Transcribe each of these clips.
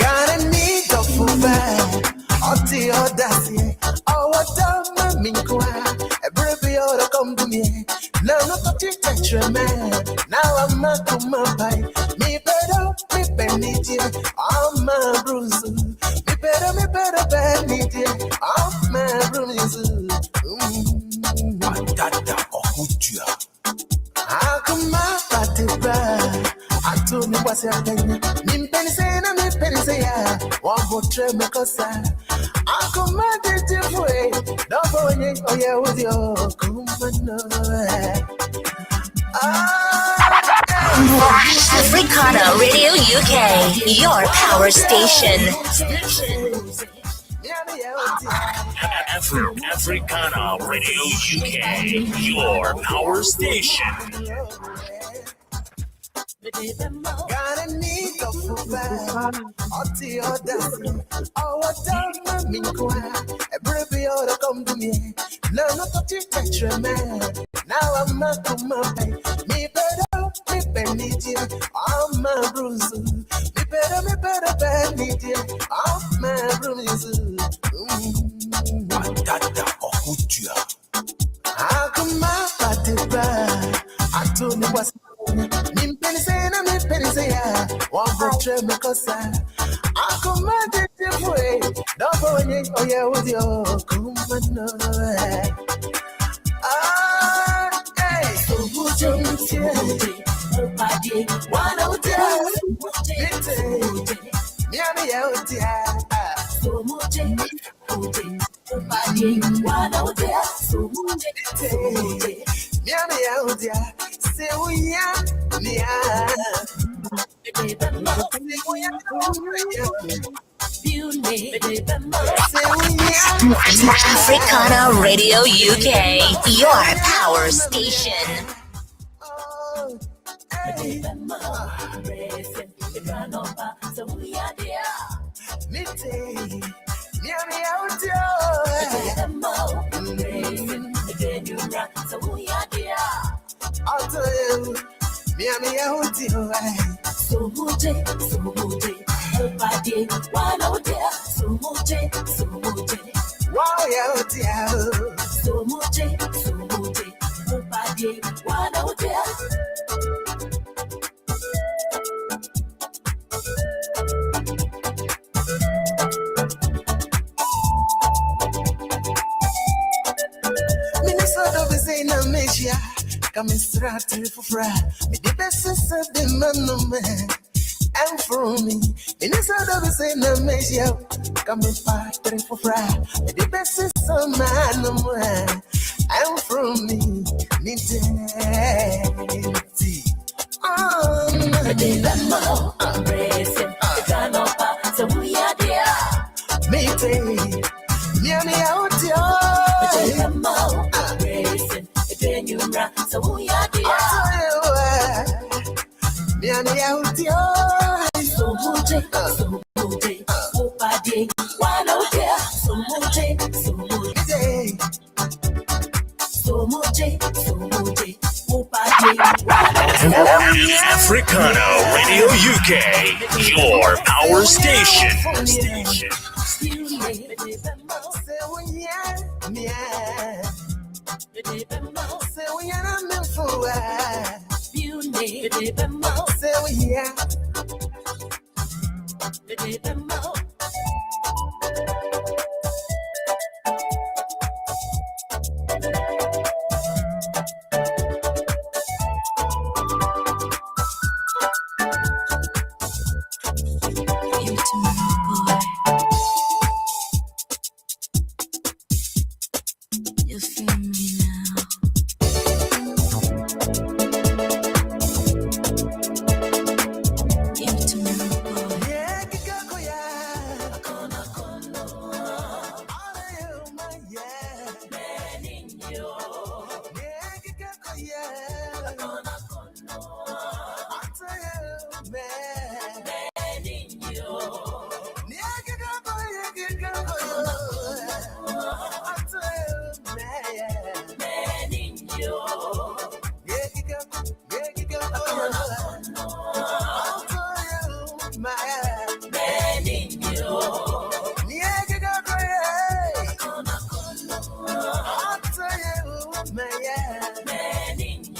Gotta need to full Oti odasi, awata minkwa. Every other come to me. Now not to teach man. Now I'm not to my pai. Me beniti. I'm my bruise. Me better beniti. I'm my bruise. Dada okutia. Akuma patiba. Atuni wasi apenya. Me penise ya. Wambo treme kosa. Akuma tijifwe. Dobo nye oye udio. Kumano. Africana Radio UK, your power station. Africana Radio UK, your power station. Gotta need to full Oti odasi, awata minkwa. Every other come to me. Now not to teach man. Now I'm not to my pai. Me beniti. I'm my bruise. Me better beniti. I'm my bruise. Dada okutia. Akuma patiba. Atuni wasi. Me penise ya. Wambo treme kosa. Akuma tijifwe. Dobo nye oye udio. Kumano. Africana Radio UK, your power station. Come straight for fry. Me the best of the man. And for me, in this other say no measure. Come straight for fry. Me the best of man. And from me, need so we are the Africana Radio UK, your power station.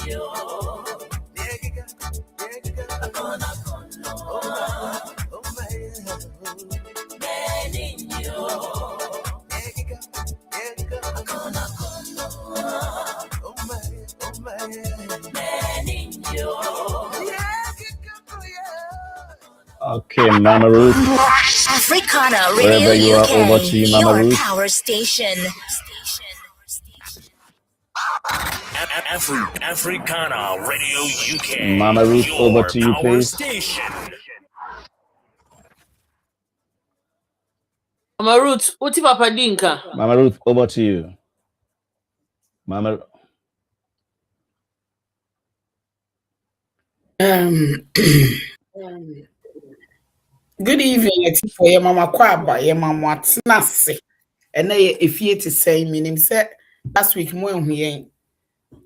Okay, Mama Ruth. Africana Wherever you Radio are, UK, over to you, Mama your Ruth. power station. Africana Radio UK. Mama Ruth, over Your to you, power please. station. Mama Ruth, uti papa dinka. Mama Ruth, over to you. Mama. Good evening, for your mama kwaba, your mama tnase. And I Efie Te Sen meaning said last week mo ehue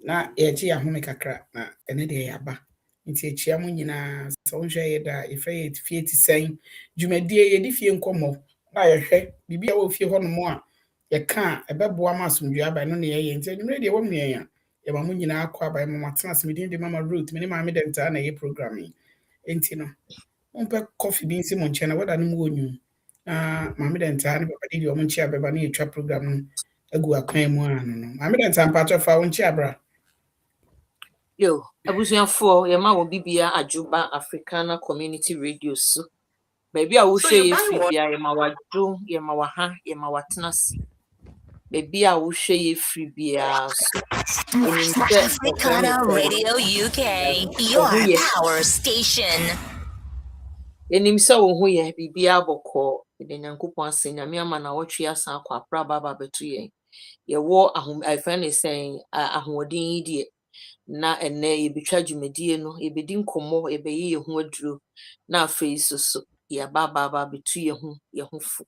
na ye ji ahome kakra na ene de yaba. Nti echia mo nyina so nhwe ye da Efie Te Sen dwumadie ye di fie nkomo na ye hwe bibia wo fie ho no mo a ye ka ebeboa ma asomdwe aba no ne ye nti dwumre de wo mwen ya ye ma mo nyina akwaba mama tnase me de mama Ruth me ne Maame Dentaa na ye programming. Enti no Umpe coffee bean si mon chena wada no mu onyu. Maame Dentaa ne papa di o mon chia beba na etwa program no agu akwan mu anu no. Maame Dentaa mpacho fa won chia bra. Yo, abusuafo, ye ma wo bibia ajuba Africana Community Radio so. Baby a wo hwe ye fi bia ye ma wadu, ye ma waha, ye ma watenasi. Baby a wo hwe ye fi bia so. Africana Radio UK, your power station. Enim se wo ho ye bibia bokọ de Nyankopon asenya me ama na wotwe asan akwa pra baba betu ye. Ye wo ahom friend is saying ahoodin die na ene ye betwa dwumadie no ye bedi nkomo ye beyi ye ho aduro na afei so ye baba betu ye ho fu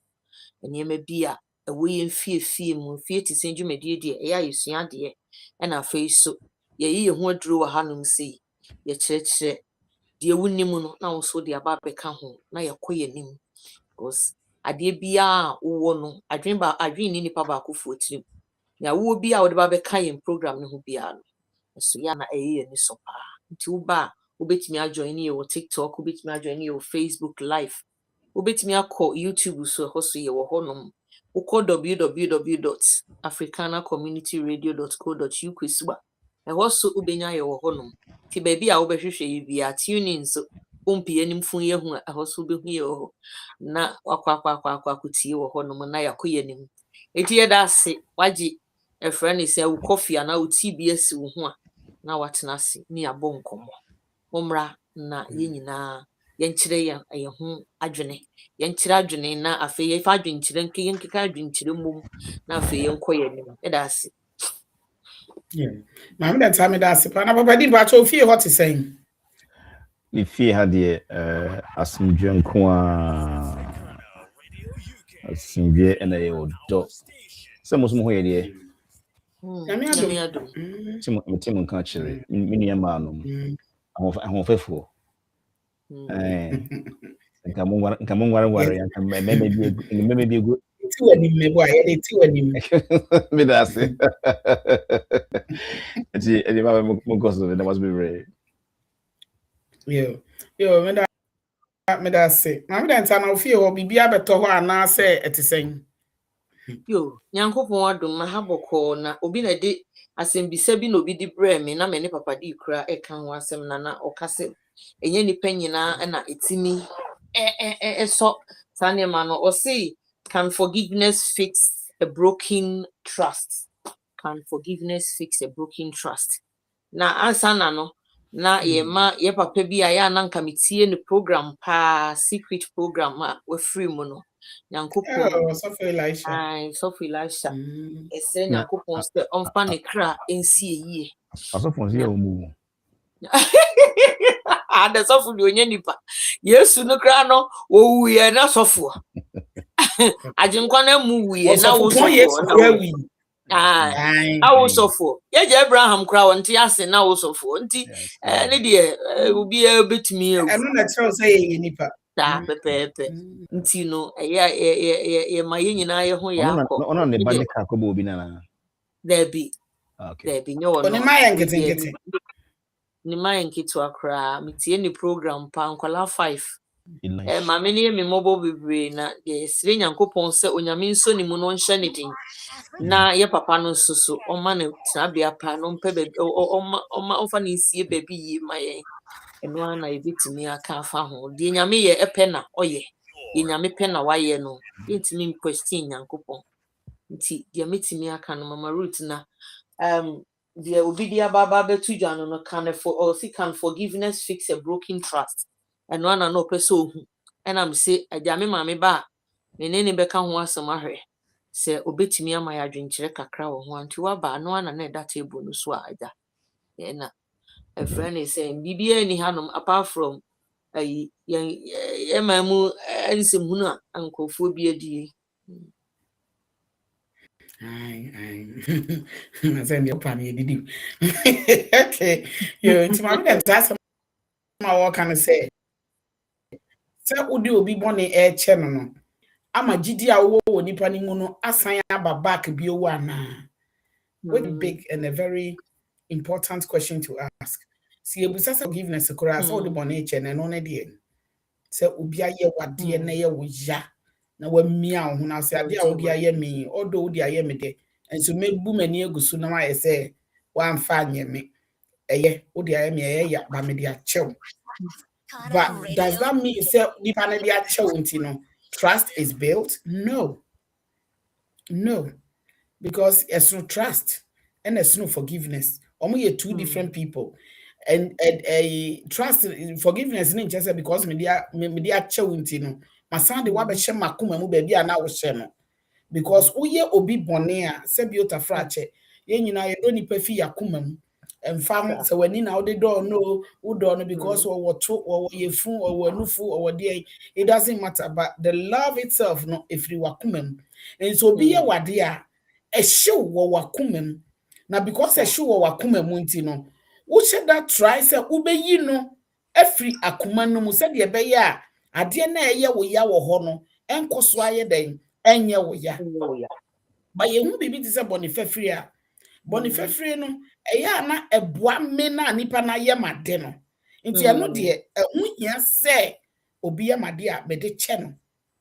enema bia ewo ye mfie mu Efie Te Sen dwumadie die ye ayesua de na afei so ye yi ye ho aduro wa hanom sei ye kyerɛkyerɛ de wunimu no na wo so de aba beka ho na yakoye nim because ade bia wo no adwen ni nipa ba ko fotirim na wo bia wo de ba beka yen program no ho bia no so ya na eye ni so pa nti wo ba wo betimi ajoin ye wo TikTok wo betimi ajoin ye wo Facebook live wo betimi akọ YouTube so ho so ye wo honom wo kọ www.africanacommunityradio.co.uk so ho so ubenya ye wo honom ti baby a wo behwehwe ye bia tune in so pompi anim fun ye hu a ho so behu ye ho na wakwa kutie wo honom na yakoye nim eti ye da se waji a friend is a coffee and out TBS wo na watena se ni abo nkomo omra na ye nyina ye nkyire ye ho adwene ye nkyire adwene na afi ye fa adwen nkyire nke ye nkeka adwen nkyire mom na afi ye nkoye nim e da se Maame Dentaa me da se pa na papa di mpacho fie ho Te Sen. Efie ha de asomdwe nko a asomdwe ena ye odo. Se mo ho ye de Nyame adom. tim nka kire mini ya ma no ahofefo nka mo ngware ya nka meme bi egu Ti wani me bo aye de ti wani me. me da se edi ma mo goso that must be rare. Yo me da se. Maame Dentaa na ofie ho bibia beto ho ana se Te Sen. yo Nyankopon adom ma ha bokọ na obi na de asembisa bi na obi di bre me na me ne papa di kura e kan ho asem na okase enye nipa nyina na etimi so tane ma no o say can forgiveness fix a broken trust? Can forgiveness fix a broken trust? Na ansa na no na ye ma ye papa bi a ya na nka metie ne program pa secret program a we free mu no Nyankopon So feel like so feel like ese Na Nyankopon se onfa ne kra ensi eyie asofo nsi ya omu ada sofo de onye nipa Yesu no kra no wo wuye na sofo ajinkwa na mu wuye na wo sofo na wo sofo ye je Abraham kra wonte ase na wo sofo nti ne de obi e betimi ewu eno na tell say ye nipa ta pepepe nti no ye ma ye nyina ye ho ya akọ ono ne ba de ka ko bo bi na there be okay nyo Oni no ma ye nkete ni mind kitwa kra metie ni program pa nkwala 5 Nice. maame ne me mobo bebre na ye sire nyankopon se onyame nso ni mu no nhye ne din na ye papa no nso so oma ne trabea pa no mpe be oma ofa ne sie baby yi ma ye eno ana ebitimi aka afa ho de nyame ye epe na oye ye nyame pe na waye no yetimi question nyankopon nti de metimi aka no mama Ruth na the obidia baba betu jano no can for or see can forgiveness fix a broken trust and one no person and I'm say ajame maame ba me ne beka ho asem ahwe se obetimi ama ya dwenkyere kakra wo ho anti wa ba no ana na that table no so aja na a friend is saying bibia ni hanom apart from ye mamu ensem hunu a ankofo bi adi I send you pan did. Okay. You into my that's my what can I say? Say udi obi bone e che no. Ama gidi a wo nipa ni mu no asan aba back bi o ana. What a big and a very important question to ask. See, ebusa forgiveness kura say odi bone e che na no na de. Say obi aye wade na ye wo ya. Na wa mia ho na say ade a odi aye me, odo odi aye me de. Enso mebu mani egusu na ma ye say wa mfa anye me. Eye odi aye me eye ya ba me de achew. But does that mean say the panel de achew nti no trust is built? No. No. Because there's no trust and there's no forgiveness. Only two different people. And a trust forgiveness in just because media achew no. Masande wa be hye makoma mu ba bia na wo hye no. Because uye obi bone a se biota frache ye nyina ye do nipa fi yakoma mu emfa se wani na ode do no wo do no because wo to wo yefu wo anufu wo de it doesn't matter, but the love itself no efri wakoma mu and so obi ye wade a ehye wo wakoma mu na because ehye wo wakoma mu nti no wo hye that try se ubeyi no efri akoma no mu se de be ye a ade na eye wo ya wo ho no enkoso aye den enye wo ya ba ye hu bibi ti se bonifefri a bonifefri no eya na eboa me na nipa na ye made no nti eno de ehu hia se obi ye made a be de che no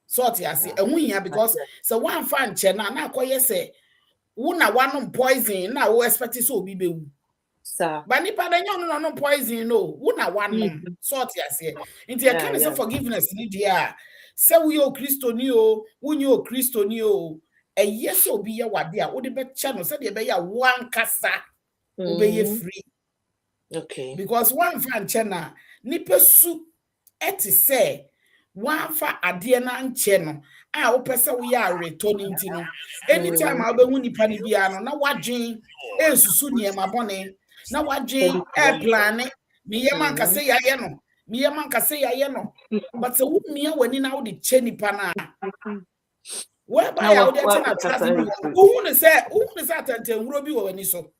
sort ya se ehu hia because so one fan che na akoye se wo na wanom poison na wo expect so obi be wu sir ba nipa da nyo no poison no wo na wanom sort ya se nti e kan se forgiveness ni dia se wo yo kristoni o wo nyo kristoni o yes obi ye wade a wo de be che no se de be ya one kasa wo be ye free. Okay. Because one fan che na nipa su eti se one fa ade na nche no a wo pese wo ya returning nti no anytime a be hu nipa ni bia no na wadwen esusu niema bone na wadwen plan me ye man ka se ya ye no me ye man ka se ya ye no but se wo mia wani na wo de che nipa na whereby I would trust who say attention bi wo wani so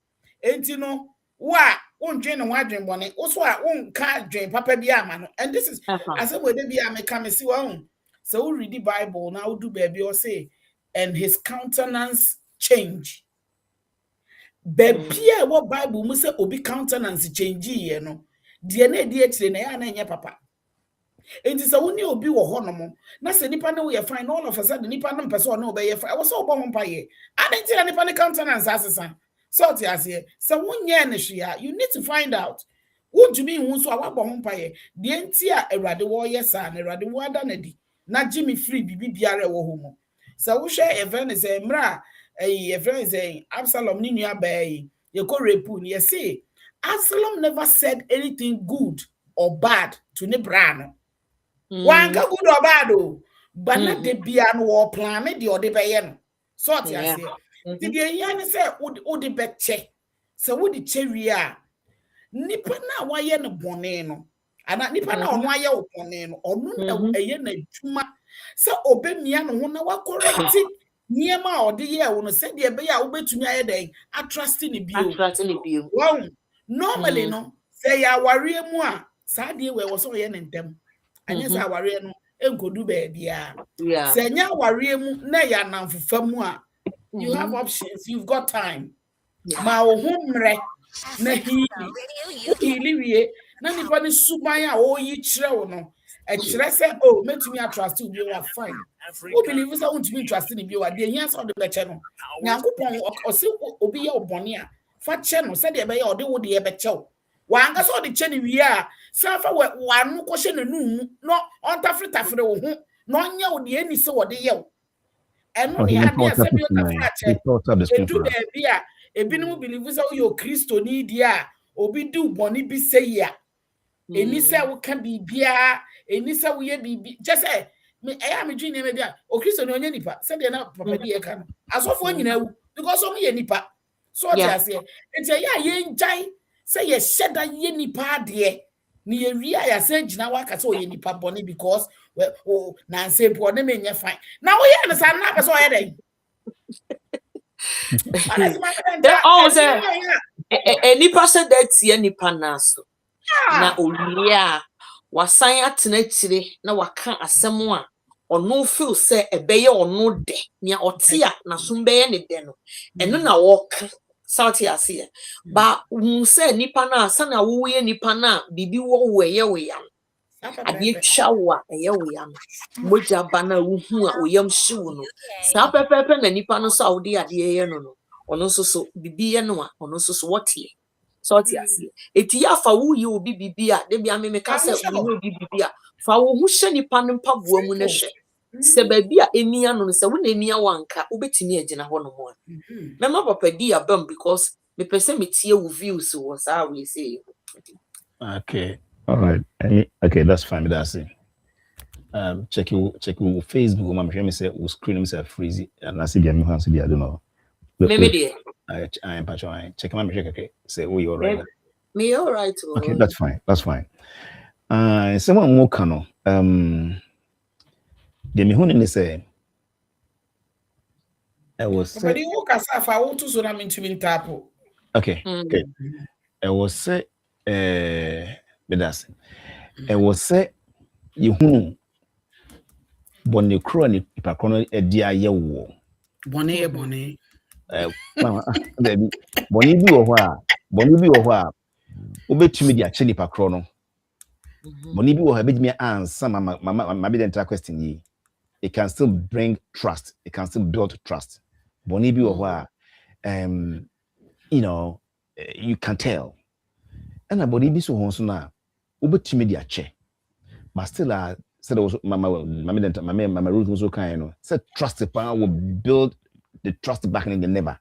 enti no wa wondwen no wadwen bone wo so a wonka dwen papa bi ama no and this is as we dey bi ameka me si wa so we read the Bible now do baby or say and his countenance change baby what Bible mu say obi countenance change ye no de na di etire na ya na enye papa enti so woni obi wo ho no mo na se nipa na we fine all of a sudden nipa no pese no be ye fine wo so obo ho pa ye adenti na nipa ne countenance asesa so ti ase se wonye ne hwea you need to find out won to me hu so awabo ho pa ye de enti a awurade wo ye sa na awurade wo ada na di na Jimmy free bibi biare wo ho mo se wo hwe event is mra event is Absalom ni nua ba ye ko repu ni ye say Absalom never said anything good or bad to ne bra no one ka good or bad o but na de bia no wo plan me de o de be ye no so ti ase ti de yan say o de be che se wo de che wi a nipa na wa ye no bone no ana nipa na ono aye wo bone no ono na eye na dwuma se obemia no ho na wa correct niema o de ye wo no se de be ya wo betumi aye den trust ni bio wow normally no say ya ware mu a sa de we wo so ye ntem anya sa ware no enkodu ba bia se nya ware mu na ya namfufa mu a you have options, you've got time ma wo humre na hili wie na nipa ne suban a o yi kyerɛ no e kyerɛ sɛ oh metumi trust you be fine who believe say won't be trust ni bi wa de hia so de be che no nyankopɔn o se obi ye obone a fa che no se de be ye o de wo de be che wa anga so de che ni wie a sa fa wa no ko hye no no on tafretafre wo ho no nya wo de ani se wo de ye wo eno ne ade ase bi o tafra che edu de bia ebinom believe say you Kristo ni di a obi du boni bi say ya eni say wo ka bibia eni say wo ye bibi just say me eya me dwene me bia o Kristo ni onye nipa say de na papa bi e ka no asofo nyina wu because o me ye nipa so ti ase enti ya ye njai say ye sheda ye nipa de ni ye wi ya say gina wa ka say o ye nipa boni because o na say po ne me nya fine na wo ye na sa na pe so ye dey nipa said that tie nipa naso na owie a wasan atena kyire na waka asɛm a ɔno feel sɛ ɛbɛyɛ ɔno de nea ɔte a na so bɛyɛ ne de no ɛno na wɔka sauti ase ba hu sɛ nipa na asa na wo yɛ nipa na bibi wo ɛyɛ wo ya ade twa wo a ɛyɛ wo ya no mogya ba na wo hu a oyam hyew no saa pɛpɛpɛ na nipa no so a wo de ade yɛ no ɔno so bibi yɛ no a ɔno so wɔte sauti ase eti ya fa wo yi obi bibi a de bia me ka sɛ wo obi bibi a fa wo hu hye nipa no mpaboa mu ne hye sɛ ba bia enia no sɛ wo na enia wanka wo betimi agina hɔ no ho a mema papa di abam because me pese me tie wo views wo saa we say okay all right okay that's fine that's it check your Facebook mama me say we screen me say freeze and I see bia me ho so bia do no me dey I am patching check my check okay say oh you all right me all right okay that's fine someone more can the me hone ne say I was but you ka sa fa wo to so na me ntumi ntapo okay I was say bedas I was say you hu bonne kro ni pa kono e dia ye wo bonne bonne bi wo ho a obetumi dia che ni pa kro no bonne bi wo ha betumi answer mama Dentaa question yi. It can still bring trust. It can still build trust. Bonibi or you know, you can tell. And a bonibi so honso na ubetimi dia che. But still said also mama Dentaa mama Ruth also kind no. Said trust the power will build the trust back in the never.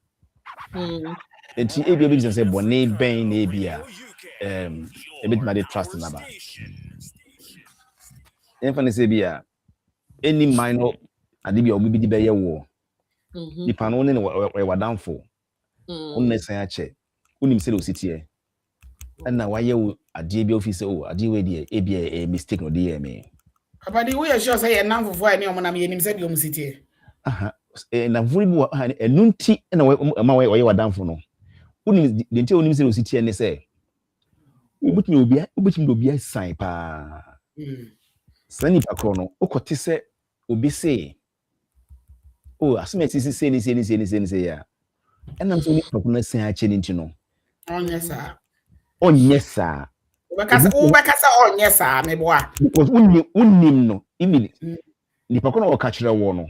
And she be say boni ben na bia a bit my trust in about. Enfane say bia any minor adibia obi bi be ye wo nipa no ne we downfall on san ache unim se do sitie na wa ye wo ade bi office o ade we de e bi a mistake no de me abadi we sure say ye nan fofo ani omo na me nim se de omo sitie na vuri bi enunti na ma we ye wa downfall no unim de nti unim se do sitie ne se obutumi obi sign pa sani pa kro no okote se obi say oh asumeti say ni ya enam so ni pakuna san ache ni ntino onye sa ubakasa onye sa me boa because unim no even ni pakuna o ka kire wo no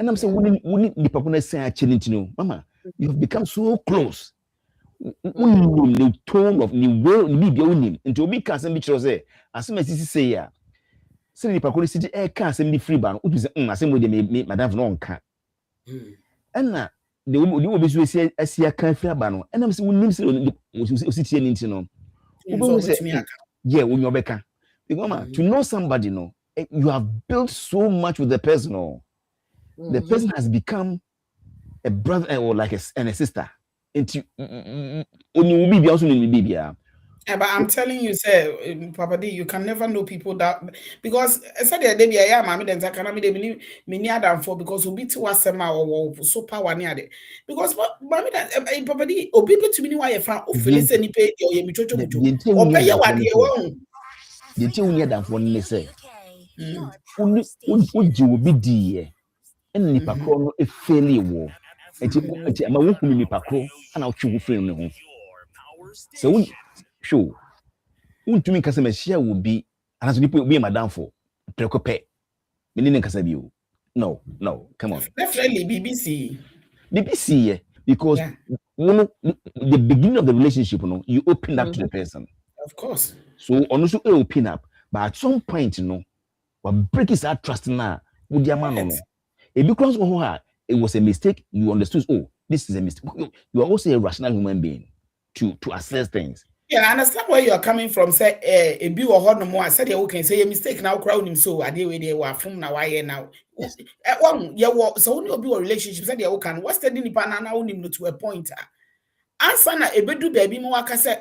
enam so woni ni pakuna san ache ni ntino mama you have become so close unim the tone of the way ni bia unim nti obi ka san bi kire say asumeti say ya se ni pakuna siti ka asem ni free ba no ubi say asem we de madam no nka enna de wo be so asia kan free ba no enam se wonim se ositie ni ntino obi say yeah when you beka because to know somebody no you have built so much with the person no the person has become a brother or like a sister into oni will be also ni bibia. Yeah, but I'm telling you, say, Papa D, you can never know people that because I said the day I am Maame Dentaa can be me near than for because we to was or so power near it because Maame Dentaa Papa D obi to me why you found office any pay or you mucho or pay what you want. The thing near than for ne say uji will be die and nipa kro no e fairly wo enti ama wo hunu nipa kro ana wo twu frame ne ho so show untumi kasa me share will be and as people be madam for prekope meaning kasa bi o. No, come on. Definitely BBC. Yeah, because the beginning of the relationship, you open up to the person. Of course. So also open up, but at some point, what breaks that trust now with your man. It becomes it was a mistake. You understood. Oh, this is a mistake. You are also a rational human being to assess things. Yeah, I understand where you are coming from. Say, a be or hold no more. I said, you can say a mistake now, crowd him. So I deal with the war from now. Why now? So only be a relationship. Said, you can. What's the dinner pan now? Only to a point. Answer na ebedu baby mo waka say,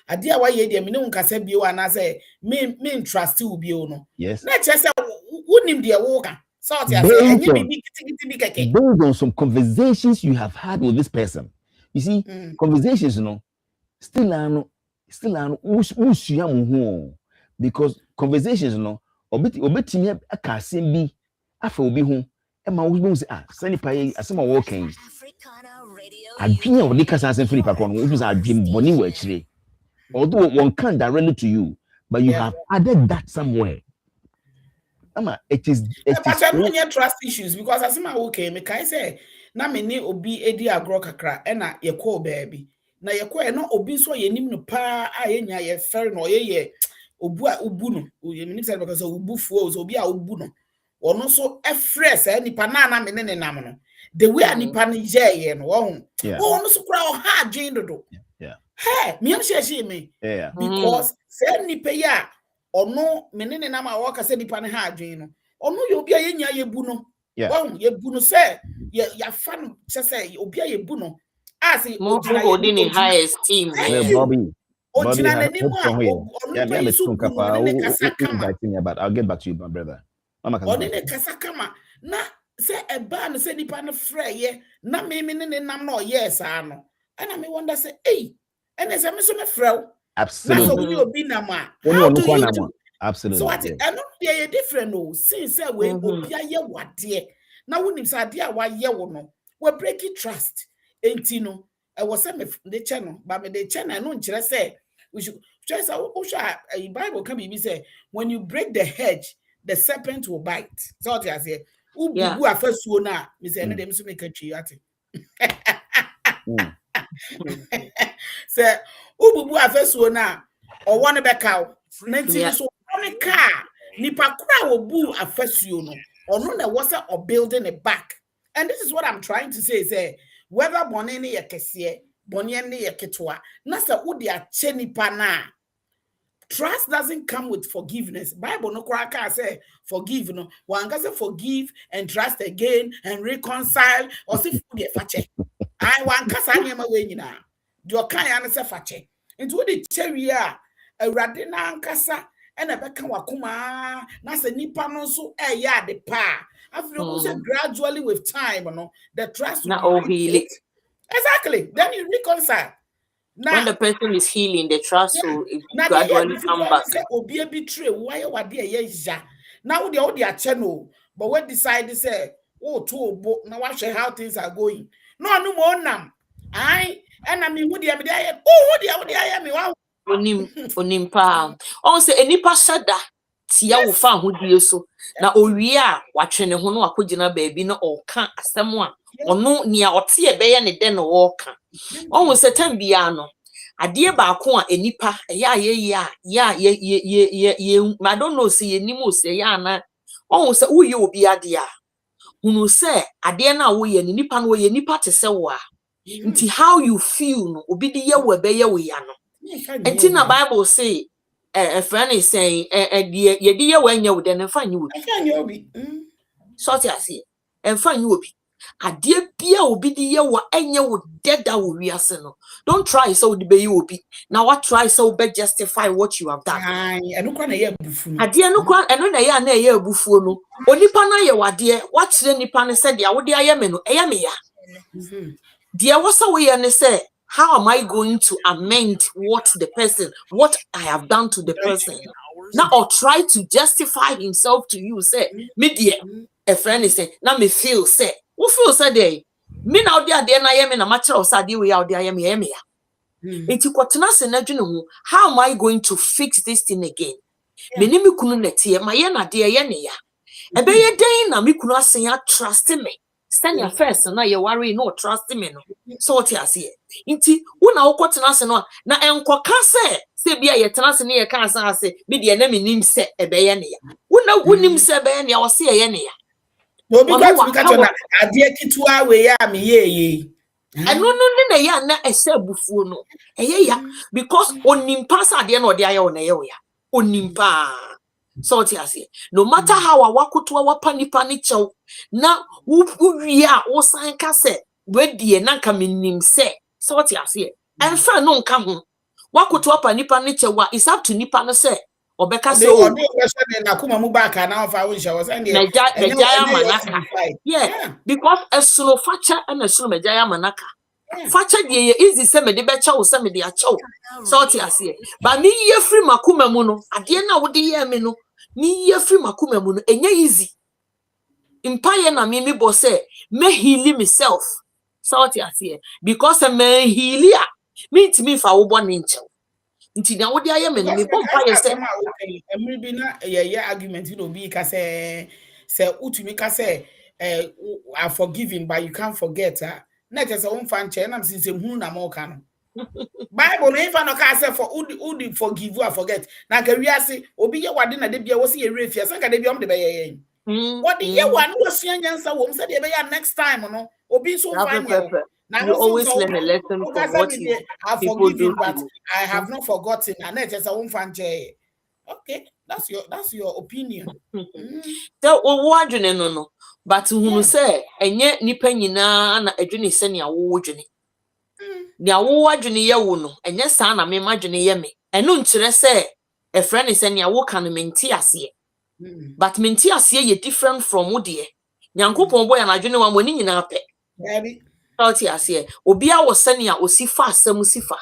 I dear why ye dear me no can say be one. I say, me trust you be no. Yes. Let's just say, wouldn't him dear walker. So I say, based on some conversations you have had with this person. You see, conversations, still because conversations obetimi aka asem bi afa obi ho e ma wo say sani pa yi asem a wo kan adwene o de kasa asem firi pa kono wo say adwene boni wo akire although one can directly to you but you have added that somewhere. It is trust issues because asem a wo kan me kai say na me ni obi edi agro kakra e na ye call baby na ye kwa no obi so ye nim no pa a ye nya ye fer no ye obu a ubu no ye nim say because obu fuo so obi a ubu no ono so efresh e nipa na me ne nam no the way a nipa no ye no wo ono so kura o ha adwen dodo hey me am share me because say nipa ya ono me ne nam a wo ka say nipa no ha adwen no ono ye obi a ye nya ye bu no wo ye bu no say ya fa no say obi a ye bu no as holding in high esteem. Bobby, but I'll get back to you, my brother. Na say a ban say nipa no frey na me nam no yes ano and I may wonder say hey and as me so me frey absolutely so we obi na ma how do you do absolutely so what and they different no since say we obi aye wade na wonim say ade a wa ye wo no we break trust enti no I was saying the channel, but the channel, I don't say we should just a Bible can be say when you break the hedge, the serpent will bite. So I say, who are first one now? We say, no, them to make a tree at it. Say, who are first one now? Or one back out. So on a car, nipa kura will boo a first you know, or no, was or building a back. And this is what I'm trying to say, say. Whether bonene ye kese, bonene ye ketwa, nasa udi a cheni pana. Trust doesn't come with forgiveness. Bible no kraka say forgive no. One can say forgive and trust again and reconcile or see be fache. I one kasa nyema we nyina. Do kan ya say fache. Into the cheria a radina nkasa and a beka wakuma na se nipa no so e ya de pa. After gradually with time, the trust will heal. Exactly. Then you reconcile. Now, when the person is healing, the trust will gradually come back. Obi a betray. Why are they now the audio channel? But when decide to say, oh, now watch how things are going. No more now. And I mean, what the idea? Oh, what the idea? Me wow. Onim pa. Also, enipa shada. Tia wo fa hodie so na owie a watwene ho no akogina baabi na oka asem a ono nia ote e beye ne de no wo ka onwo setan bia no ade ba ko a enipa ya I don't know say enimo say ya na onwo se uye obi ade a hunu se ade na wo ye nipa no ye nipa te se wo a nti how you feel no obi de ye wo be ye wo ya no enti na Bible say a friend is saying, ye dear when you would then find you. So I say, and find you. A dear Pia will be the year what any would dead that will be a sinner. Don't try so the bay will be. Now what try so bad justify what you have done. I don't want to hear buffoon. I dear no quan and when I am near buffoon. Only pana what dear, what's the Nipana said, I would I am no, I am here. Dear was away and say. How am I going to amend what I have done to the person? Now, or try to justify himself to you, say, me dear, a friend is saying, now me feel, say, who feels a day? Me now, dear, I am in a matter of Sadi, we out there, I am here. Enti kwotena se na dwene ho, how am I going to fix this thing again? Me ne me kunu nete ma ye na de ye ne ya. Ebe ye den na me kunu asen ya trust me. Stand your first na ye worry no trust me no. So what you say? Nti wo na wo kwotena se no na enkoka se bia ye tena se ne ye kan san ase me de na me nim se ebe ye ne ya. Wo na wonim se ebe ye ne ya wo se ye ne ya. No, because we catch on adie kitua we ya me ye. Eno no ne na ya na ese bufuo no. Eye ya because onimpa sa de na ode aye wo na ye ya. Onimpa. So what you say? No matter how awakoto wapa nipa ne chew na uwie a wo san ka se we die na nka menim se. So what you say? Enfa no nka ho. Wakoto wapa nipa ne chew a is up to nipa no se obeka se o na kuma mu back na fa wo nsha wo san de Mejaya manaka. Yeah, because esuno facha and esuno mejaya manaka. Facha de ye easy se me de becha wo se me de acha wo. So what you say? Ba me ye free makuma mu no, ade na wo de ye me no, me ye free makuma mu no, enye easy. Empire na me bo say, me heal myself. So what you say? Because me heal ya, me ntimi fa wo bone nche. Nti na wo de aye me no me bo empire say emri bi na ye argument no bi ka say utumi ka say I forgive him but you can't forget na just won fan che na since hunu na mo ka no Bible no even no ka say for udi forgive or forget na ka wiase obi ye wade na de bia wo se ye refia san ka de bia om de be ye what the ye wan wo sua nyansa wo se de be ya next time no obi so fine you always learn a lesson from what people do, but I have not forgotten. And just a fan che. Okay, that's your opinion. So wondering no. But who say enye nipa nyina na adwene se ne awo dwene. Ne awo adwene ye wo no, enye sa na me madwene ye me. Eno nkire se a friend is ne awo kan menti ase. But menti ase ye different from wo de. Nyankopon boy na adwene wa mo ni nyina pe. Baby Salty as here. Obia was sending a osifa semusifa.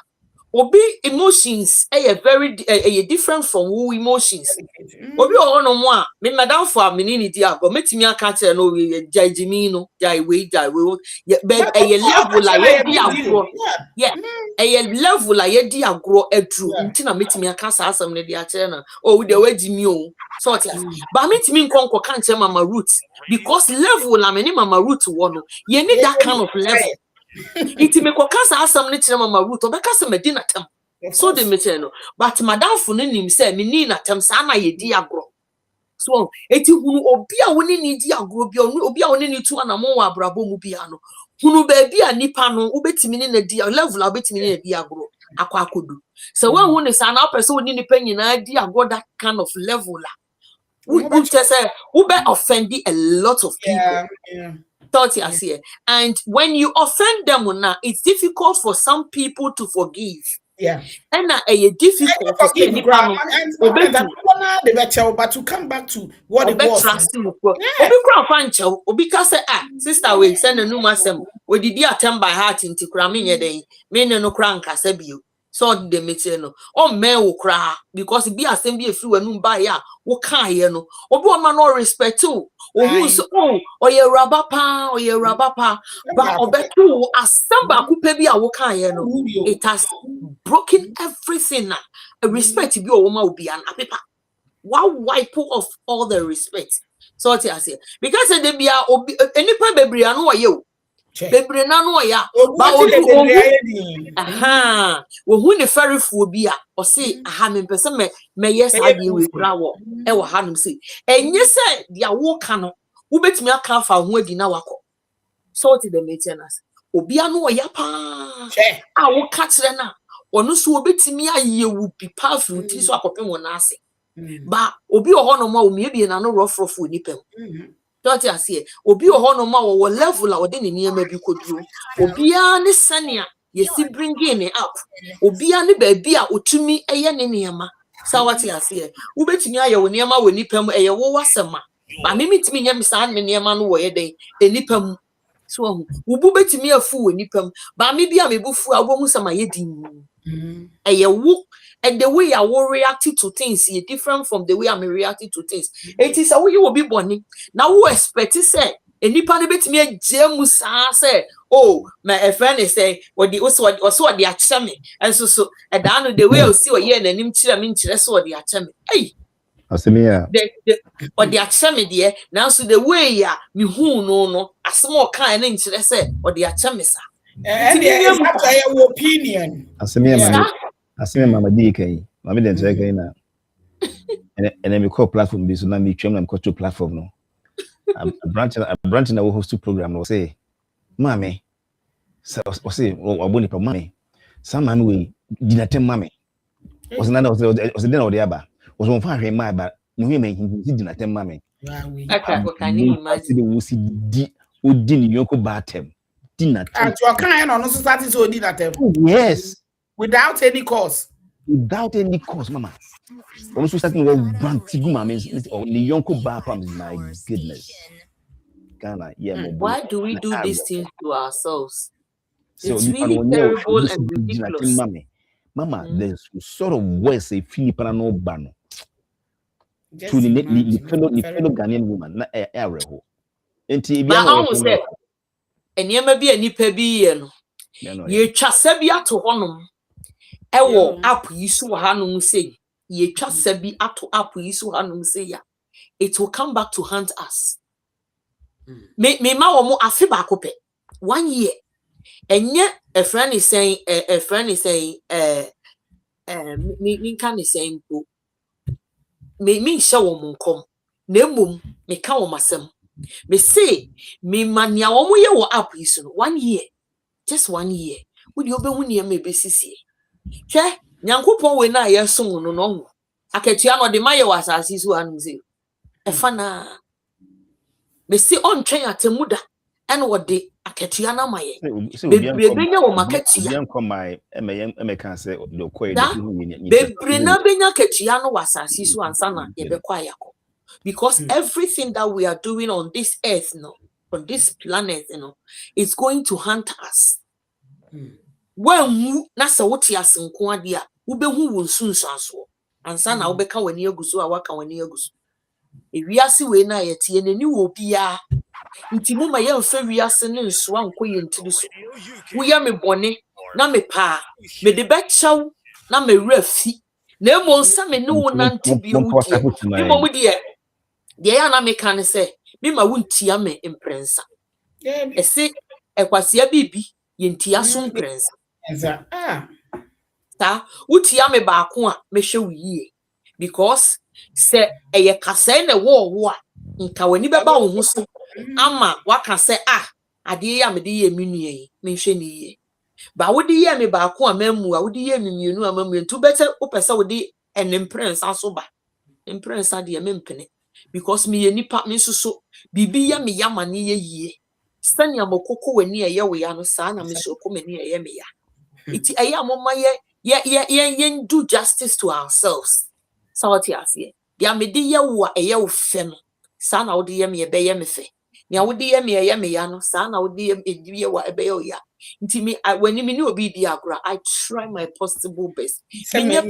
Obi emotions very different from who emotions. Obi no more. Me madam for me ni dia go metimi aka tell no we jajimi no jai we but a level like ye agro. Yeah. A level like ye di agro edru. Ntina metimi aka asem ne dia tell na. Oh the way jimi o. Salty as. But metimi nkonko kan tell Mama Ruth because level la me ni Mama Ruth wono. You need that kind of level. Iti me kokasa asam ne kire Mama Ruth obekasa medina tam so de me no but madam fu ne nim say me ni na tam sa na ye di agro so eti hunu obi a woni ni di agro bi obi a woni ni tu anamo wa abrabo mu bia no hunu ba bia nipa no obetimi ne na di level obetimi ne di agro akwa akodu so when woni sa na person woni nipa nyina di agro that kind of level la we just say we be offending a lot of people. Yeah. And when you offend them now, it's difficult for some people to forgive. Yeah. And difficult for any but to come back to what it was. Sister, we send a new masem. We did attempt by heart into cramming a day. Men no crank as a view. So the material. Oh, men will cry because be a same be a few and buy ya. What can you know? Or man no respect too. Or who's or your rubber pa or your rubber pa. But or better as somebody could pay a what can you know? It has broken everything now. A respect to be a woman will be an paper. Why wipe off all the respect? So what I say because they be any baby I know you. Bebre na no ya ba odu wo ne ferry fu bi a o se aha me pese me yes ade we kura wo e wo hanum se enye se dia wo ka no wo betimi aka fa ho adi na wako so what the maintenance obi anu ya pa a wo ka kire na ono so obetimi aye wu bi pa fu ti so akopem wo na ase ba obi o hono ma o miebie na no rofrofo ni pem don't you see obi o hono ma wo level a ode ne niam bi koduro obi a ne sania yesi bringing it up obi a ne ba bi a otumi eye ne niam sa what you see wo betumi aye wo niam wo nipam eye wo wasema ba me mitimi nyam sa ne niam no wo ye den enipam so wo bu betumi afu wo nipam ba me bi a me bufu a wo hu sama ye din eye wo. And the way I will react to things is different from the way I'm reacting to things. It is a way you will be born. Now, who expect to say enipa ne betimi agye saa say oh my friend is say what the also what the akyere me enso so da no the way o si o ye nanim kyerɛ me nkyerɛ so what the akyere me hey Asemia. the what the akyere me there now so the way ya me hu no asem o kan na nkyerɛ say what the akyere me sa and it's up to your opinion. Asemia mama di kai mama den try kai na and then we call platform this so na me twam na me call to platform no a branch na we host program no say Maame so say waboni pa Maame some man we dinatem Maame was na was den o de aba was on fa hwe ma ba no hwe me dinatem Maame can you imagine we see di odi ni yonko batem dinatem and you can no so start so dinatem yes without any cause mama also starting with brand tigu Maame or the yonko ba pam my goodness Ghana, why do we do these things to ourselves? So it's really terrible and ridiculous. Mama, there's sort of words a Filipina no ban to the fellow Ghanaian woman, not Areho. And say, and you may be a nipa be ye chasabia to honum. Ewo up yisu hanum say, ye chasabi ato up yisu hanum say ya. It will come back to haunt us. Me ma wo mo afi ba kope 1 year enye a friend is saying me can is saying po me hye wo mo nkom na emom me ka wo masem me say me mania wo mo ye wo app yi so 1 year just 1 year wo di obehu ne me besisi hwe nyankopon we na ye so no no akatua no de maye wa asase so anu say e fa na me see on train atemuda and what the akatua na maye benya wo makatua bien come my can say the koi bebre na benya katua no wasase so ansa na ye be kwa yakọ because everything that we are doing on this earth on this planet it's going to haunt us when na se wote asenko ade a wo behu wo nsunsuaso ansa na wo beka wani aguso a waka wani aguso ewiase we na yetie nani wo bia nti mo ma ye mfa wiase ne nso anko ye ntiri so wo ya me bone na me pa me de bechaw na me rafi na emo nsa me ne wo nante bi wo die me mo die ya na me kan se me ma wo ntia me imprensa ese ekwasia bibi ye ntia so imprensa ta utia me ba ko a me hwe wo yie because se eye kasa na wo a nka wani beba wo ho so ama waka se ade ya me de ye menua yi me hwe ni ye ba wo de ye me ba ko a mamu a wo de ye mienu a mamu ntu bete opese wo de en prince aso ba en prince ade me mpene because me ye nipa me suso bibi ya me yama ne ye yie sani amokoko wani ye wo ya no sa na me so ko mani ye me ya iti aya mama ye do justice to ourselves so what you say ya me de ye wo eye wo fe no sa na wo de ye me be ye me fe nya wo de ye me ya no sa na wo de ye wo ebe ye o ya nti me when me ni obi di agora I try my possible best me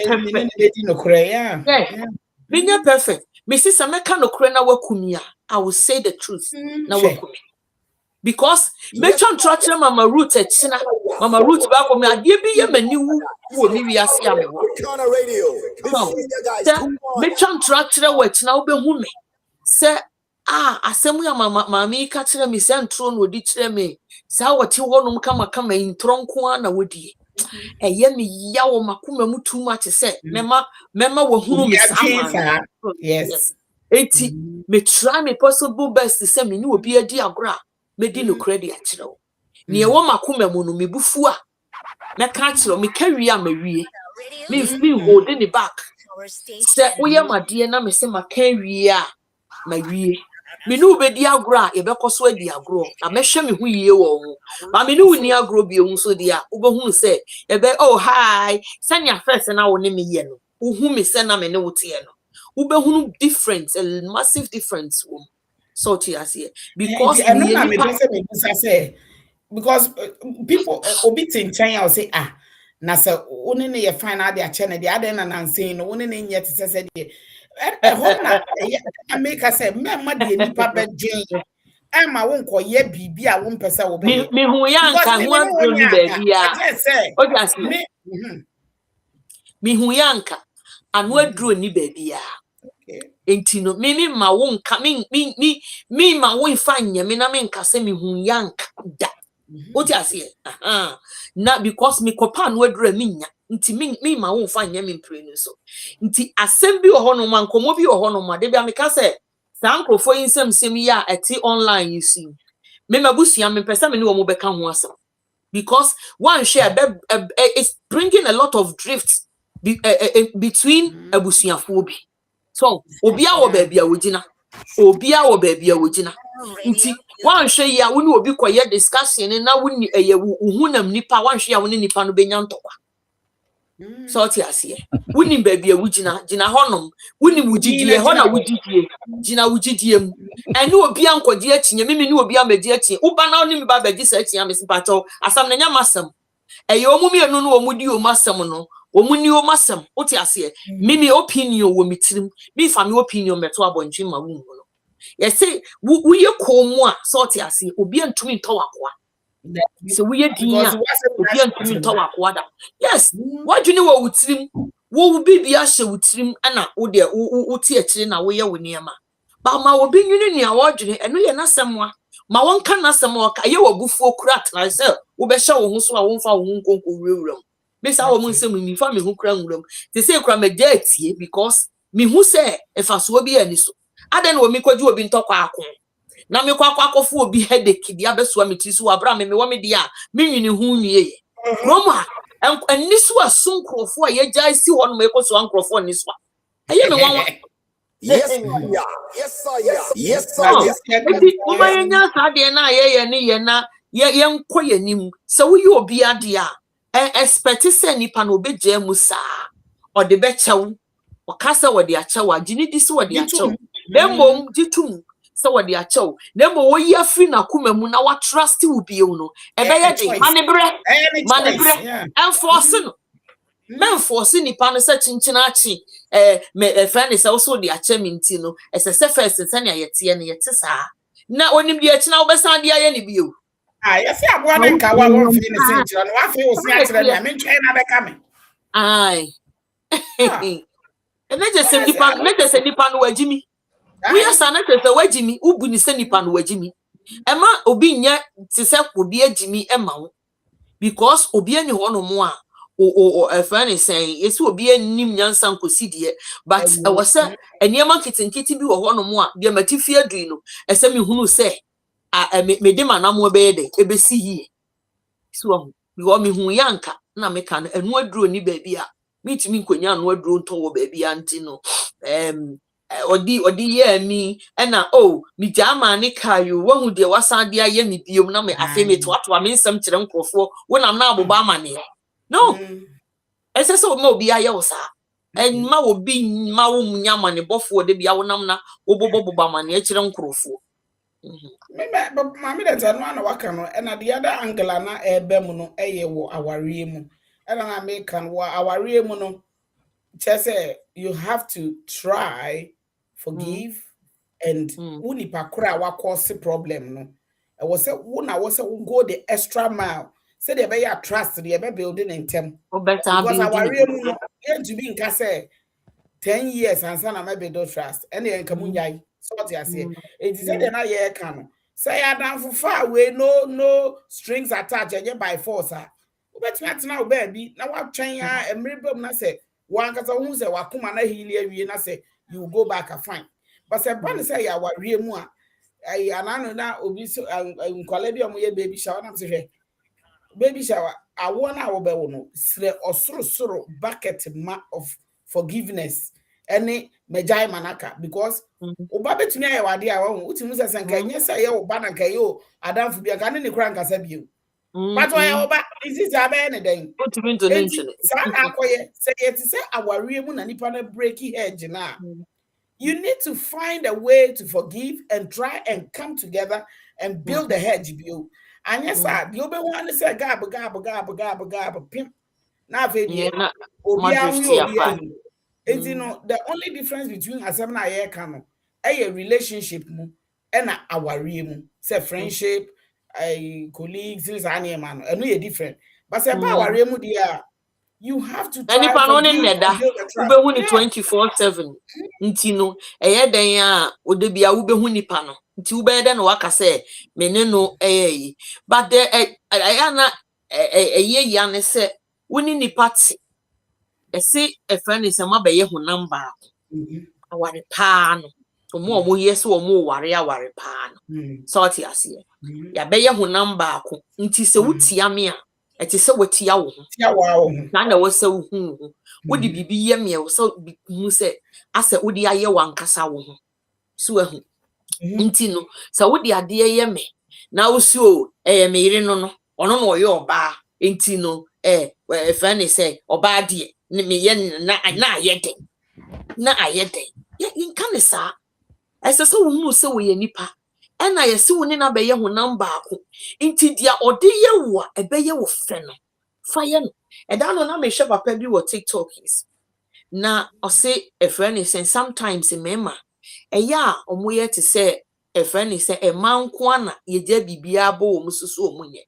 perfect me see some meka no kure na wakumi a I will say the truth na wakumi because me try mama Ruth echina mama Ruth ba ko me ade bi ye mani wo ni wiase am wo me try wo echina wo be hu me se asemu ya maame ka kire me se ntro no odi kire me sa wote wonum kama intronko na wodie eye me ya wo makoma mu too much se mema wo hunu me sama yes eti me try my possible best se me ni obi adi agora me di no credit akire wo ne wo makoma mu no me bufu a me ka kire me ka wi a me wie me feel hold in the back se woye made na me se maka wi a ma wie me no be di agro e be koso adi agro na me hwe me hu yie wo ho ma me no ni agro bi ehun so dia wo be hu se e be oh hi sanya first na wo ne me ye no wo hu me se na me ne wo te no wo be hu difference a massive difference wo so to as here because because people obi tin chan will say na se one ne ye final dey ache ne dey aden na nansen no one ne nye te se dey I make us say, Mamma, dear, Papa Jane, Emma won't call ye be a 1% obey. Me who yanka who adro ni baby ya. I say, O just me who yanka anu adro ni baby ya. Enti no me ma wonka me ma won fa nyame na me nka se me hu yanka da. O just here. Na because me kopa no adro mi nya. Nti me ma won fa nyame mpre no so. Nti asem bi wo no ma nkomo bi wo no ma de bia me ka se sankrofo yinsem sem ya eti online you see. Me mabusia me pesa me ni wo mo beka ho asem. Because one share it's bringing a lot of drift between abusiafo bi. So obia wo baby a wogina obia wo baby a wogina nti wan hwe ya wo ni obi koye discussion na wo ni uhunam nipa wan hwe ya wo ni nipa no benya ntokwa so ti ase wo ni baby a wogina gina honom wo ni wugidie ho na wugidie gina wugidie mu ene obi ankodi akinye meme ni obi amadi akinye wo ba na oni me ba bagi sa akinye amesipacho asam na nya masam eye omumi enu no omudi o masam no omuni o masam oti ase mimi opinion wo mitirim mi fa mi opinion meto abonjin ma wu no ye say wo ye komu a so oti ase obi antumi ntowakoa se wo ye din a obi antumi ntowakoa da yes wadwini wo wutirim wo bibia hye wutirim ana wo de wo ti akire na wo ye wo niema ba ma obi nwini ni a wadwini eno ye nasemwa ma wonka nasemwa ka ye wabufuo kura tra se wo be hye wo ho so a wo mfa wo nkonko wurawuram Miss our munsem mi fa me hu kra nwuram te say kra me datie because me hu say efa so obi ani so aden wo mi kwaji obi ntokwa akon na me kwakwa akofo obi headache dia beso me ti so abra me wo me dia me nwini hu nwie roma ani so asunkrofo a ye jai si won me ekoso ankrofo ani so aye me wan Yes, sir. Uma yenya sa de na ye ne ye na ye nko yanim se wo ye obi ade a expect say nipa no obegye mu sa o de be chew o kasa wo de achew agini di se wo de achew demom ditum se wo de achew demom wo ye afri na kuma mu na wa trust wo bi no e be ye de manebre enforce no men force nipa no se chinchina achi me friend say so de ache minti no ese se first se na yete ne yete sa na onim de achi na wo be san de aye ne bi o yes, I want to go on for the century. And what feels naturally, I mean, China becoming. Aye. And then just send nipa, make us send nipa no wajimi. We are sana te se wajimi, ubu ni send nipa no wajimi. Emma obi nya te se obi ajimi emma wo. Because obi ani ho no mo a a friend is saying yes obi anim nyansa nkosi de but I was say eniema kitinkiti bi wo ho no mo a de matifi adui no ese me hunu se me de manamo be de ebesi yi so me hu yanka na me kan enu aduro ni baby a mitimi nkonya anu aduro nto wo baby anti no odi ye mi na mi jama ne kayo wo hu de wasan de aye mi biom na me afi me to ato me nsam kire nkrofo wo nam na aboba amane no ese so ma obi aye wo sa en ma obi ma wo nyama ne bofo de bia wo nam na wo bobo amane a kire nkrofo But Mammy, that's another wakano, and at the other angle, na bemuno, wo awari mu, and I make an awari muno. Chese, you have to try, forgive, and uni pakura wa cause problem no. I was say una was go the extra mile. Say they be ya trust, they be building in them. Because awari muno, to be in kase 10 years and sana maybe do trust, and then kamunyai. So what you say? It is said na ye can. Say I down for far away, no strings attached, and you by force. Bet me now, baby. Now what train ya and ribom na say one cause who say wakuma na healy na say you go back and fine. But say ban say ya what real more. I anano na obi so kwalebi ye baby shower na say baby shower. I want our be no sre osoro bucket of forgiveness. Any mejai manaka because oba betumi aye wade a wo utimu se senka nye se ye oba na kai o adamfu bia ka ne kura nkasa bio but why oba is abe ne den utumi donation sa na akoye say it say aware mu na nipa na breaky hedge na you need to find a way to forgive and try and come together and build the hedge bio anya sa the obe wan say gab pim na fe die obi awu it's the only difference between asem na ye can a relationship mu ena aware mu say friendship colleagues is animal and we different but say ba aware mu dia you have to try Nipa no ne forgive neda and build a trust. ubehu ni 24/7 nti no eye den a odebia ubehu nipa no nti ube den no waka say me ne no yi but the na eye ya ne say woni nipa ti ese a friend is ma be ye ho number aware pa no omo yes omo ware pa no so ti ase ya be ye ho number ako nti se wutia me a eti se wotia wo ho tia wa na wo se wo hu wodi bibi ye me wo so hu se ase wodi aye wankasa wo ho so ahu nti no se wodi ade ye me na wo so me yire no ono no ye oba nti no friend say oba de ne me ye na ayede na ayede yin kan sa ese so wo hu se wo ye nipa ena ye se wo ne na be ye ho number ako nti dia ode ye wo a ebe ye wo fe no fire no eda no na me hwe papa bi wo TikTok is na o say a friend is saying sometimes in mema eya omo ye te say a friend is say e manko ana ye gya bibia bo wo mususu omunye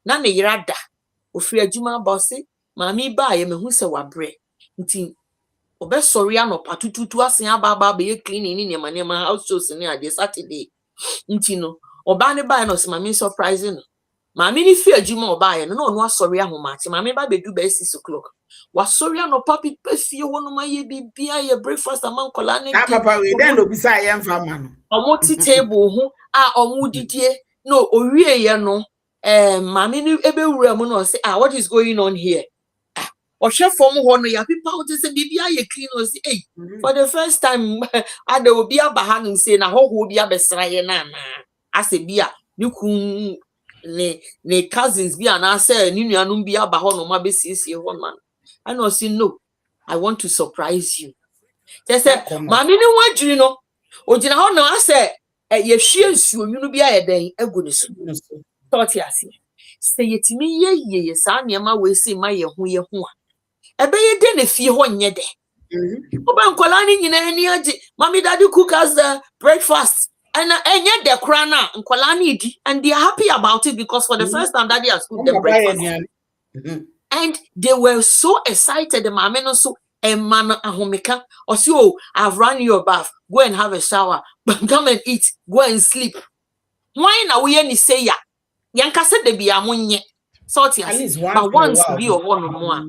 na ne yirada ofiri adwuma ba se maami ba ye mehu se wabre nti obesori anopa tututu asen aba be ye cleaning ni nema outsource ni ade Saturday nti no oba ne ba no se maami surprising no maami ni fi adwuma oba ye no no asori ahoma ati maami ba bedu be 6 o'clock wasori anopa pipa fie wono ma ye bibia ye breakfast amankola ne ah papa we then no bisa ye mfa ma no omo ti table ho a omo didie no owie ye no maami ni ebe wura mu no say what is going on here ohwe form ho no ya pipa o say bibia ye clean o say hey for the first time ada obi aba ha no say na ho obi abesra ye na na ase bia ni kun ne cousins bi ana say ni nuanum bi aba ho no ma besiesie ho man I know say no I want to surprise you they say maami ni wadwiri no ogina ho no ase ye hwie nsuo nwunu bi ayeden agu ne so thought ya say yetimi ye sa niam we say ma ye ho a ebe ye de na fie ho nye de oba nkola ni nyina ni age mommy daddy cook us the breakfast and enye de kra na nkola ni di and they are happy about it because for the first time daddy has cooked them breakfast and they were so excited the mama no so man ahomeka or say oh I've run your bath go and have a shower but come and eat go and sleep why na we any say ya yanka said de bia monye salty as but once be or one more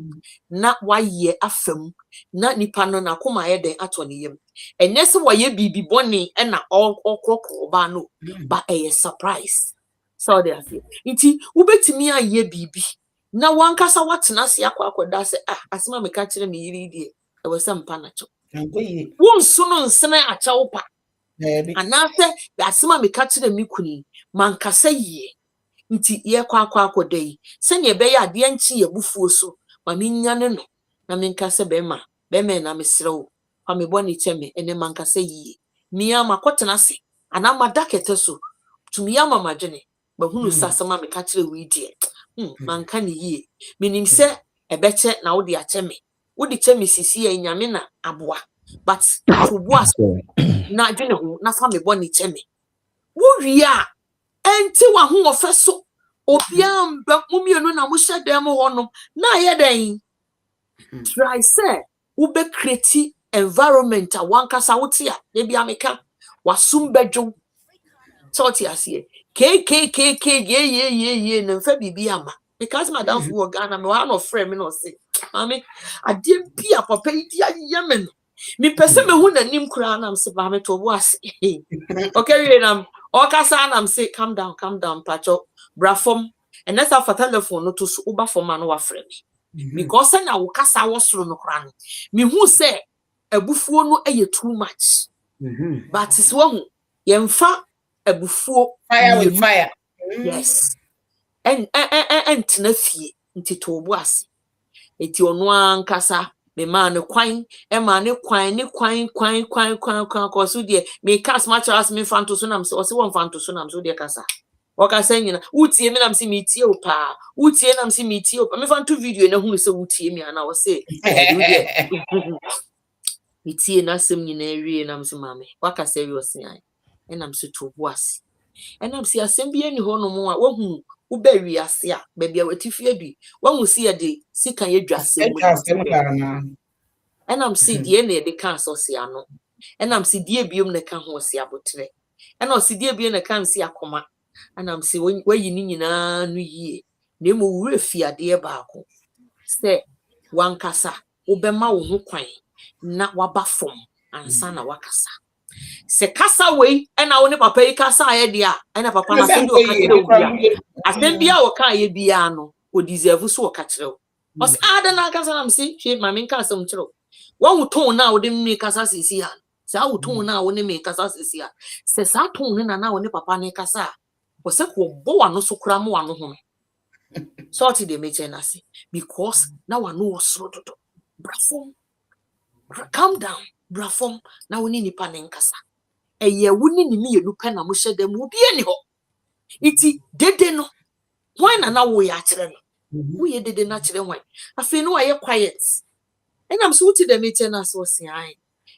na why ye afem na nipa no na koma ye den ato ne yam enye se wo ye bibi boni e na okoko ba no but a surprise so they feel nti ubetimi aye bibi na wankasa watena se akwakoda se asema me ka kire me yiri die e wo se mpa na cho won sunu nsene acha wo pa anase asema me ka kire me kuni mankasa yie nti ye kwa akodai senya be ya de anchi ye bufuo so ma menyane no na menkase be ma na mesrewo fa me boni cheme ene mankase yie mia makotena se ana madakete so tumi ama madwene ba hunu sasama me ka kire wi die manka ne yie minim se ebeche na wo de acheme wo de cheme sisi ya nyame na aboa but to boas na adwene ho na fa me boni cheme wo wi a enti wa ho ofeso obiamba mumienu na mushedem ho no na yeden try say wo be create environment a wankasa wote a de bia meka wasum bedwo sorti ase kkk ye na fa bibi ama because madam for Ghana me one of friend me no say mami ade bia papa idi ayeme no me pese me hu nanim kura na am se ba me to bo ase okay nam okasa na am say calm down pacho brafom and that's how telephone no to so uba for man wa frame because na wo kasa wo soro no kura no me hu say abufuo no eye too much but is wo yemfa abufuo fire with fire yes and tena fie nti to bo ase eti ono ankasa me man kwan e man ne kwan cause de me cast match as me fanto so nam so won fanto so nam so de kasa okasa nyina utie me nam se me tie o pa utie nam se me tie o pa me fanto video na hu se utie me ana o se me tie na sem nyina wie nam se mame wakasa wi o se an and I'm so to was. And I'm see a sembian hono more, who bury us, ya, baby, I will tifia one will see a day, sick and ye dress. And I'm see the end of the council, Siano. And I'm see dear Bium the can horse yabotre. And I'll see dear Bian the can see a comma. And I'm see where you need New Year. Nemo refia dear Barco. Say, one cassa, Obema who quine, not wabafom, and sana wakasa. Se kasa way, and I will never pay casa idea, and a papa send you a sembia or kaya biano, who deserve so catcher. Was other Nakasan see, she my main castle. One who tone now didn't make us as is here. So tone now when they make us as is here. Says I tone and now when the papa ne casa. Was a boa no so cram one home. Sorted the metanasi because now I know what's so to Brafom. Calm down, Brafom. Now we need panenkasa. A year wouldn't me a look and I wish them would be anyhow. It's dead no. Why now we are children? We did the natural one. I feel no I am quiet. And I'm so to the metanasi was saying.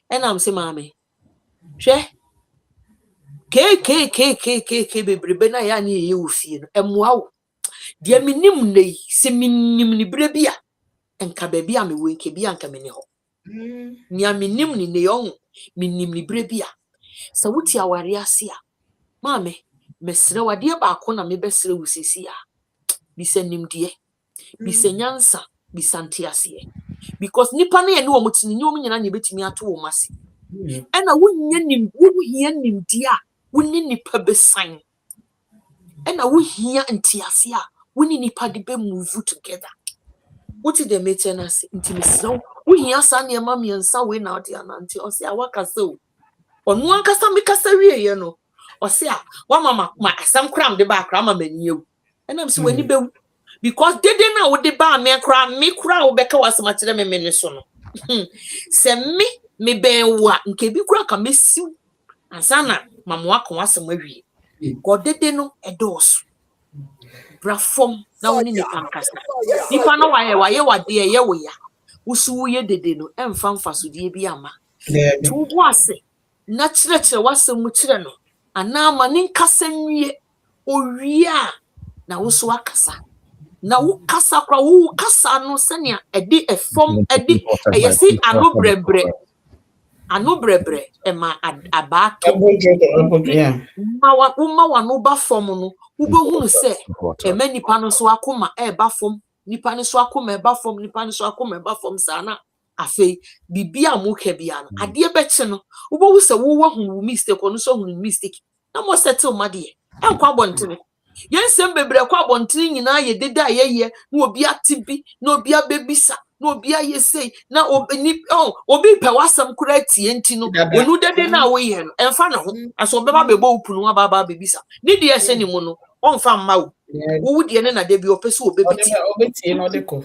And I'm saying, Maame, she K, baby, Bena Yani, you feel, and wow. Dear minim ne se minim ni brebia enka babia me wenke bia anka me ne ho nya minim ni ne yon minim ni brebia sa wuti aware ase a maame mesre wade ba ko na me besre wusisi a bi sanim de bi sanyansa bi sante ase because nipa na ye ne omutini nyom nyina na betimi ato wo mase ena wonnya nim wo hia nim de a wonni nipa besan ena wo hia ntiase a we need to be move together. What is the maintenance intimacy? We hear Sunny and Mammy and Sawi now, dear Nancy, or say, I work as so. On one custom because you know, or say, one mamma, my some cram the back, Ramma you. And I'm so when you because they didn't know what the bar me cram, me crowd, Becca was much of them in Minnesota. Send me bear what, and can be crack a miss you. And Sana, Mamma was some way. God didn't know a dose. Brafom na woni ni pankasa nipa no waye wade ye wo ya usu ye dede no emfa mfasodie bi ama tu bo ase na kire wasem kire no ana ma ni nkasa nwie owia na wo so akasa na wo kasa kra wo kasa no senia edi efom edi yesi ano brebre ema abato ma wa no ba fom no ubohunu se ema nipa no so akoma ba fom nipa no so akoma ba fom nipa no so akoma ba fom sana afei bibia mo ka bia no ade be che no ubohu se wo hu mistake no so hu mistake na mo settle made enkwa bontene yensem bebre kwa bontene nyina ye deda ye na obi atibi na obi abebisa na obi ayesei na obi pe wasam kura tie enti no onu dede na wo ye no emfa na ho aso beba bebo upunu aba bebisa ni de ese ni mu no onfa mma wo wo de ne na de bi opese obebiti no de ko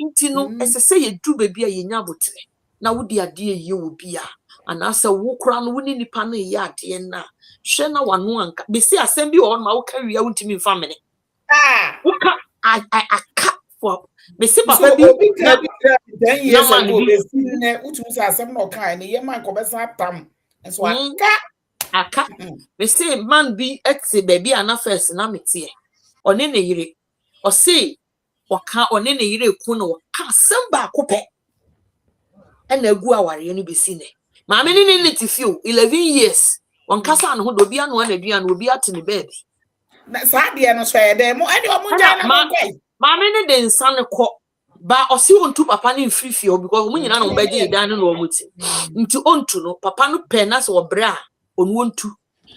enti no esese ye du bebi a ye nya botre na wo de ade ye wo bia anasa wo kura no woni nipa na ye ade na hwe na wano anka besi asem bi wo ma wo ka wi a wontimi mfa mene wo ka aka for besi papa bi 10 years ago besi ne utu sa asem no kan ne ye man ko besa tam enso aka besi man bi etse baby ana first na metie one ne yire o se waka one ne yire ku no ka asem ba ko pe ena agu aware no besi ne maame ne tifio 11 years on kasa no do bia no na aduan obi ate ne baby na sa de no so ye de mo ene o mo ja na mo kwai maame ne de nsa ne ko ba osi ontu papa ne mfirifio because omu nyina no mbaje dan no omuti nti ontu no papa no pe na so obra onu ontu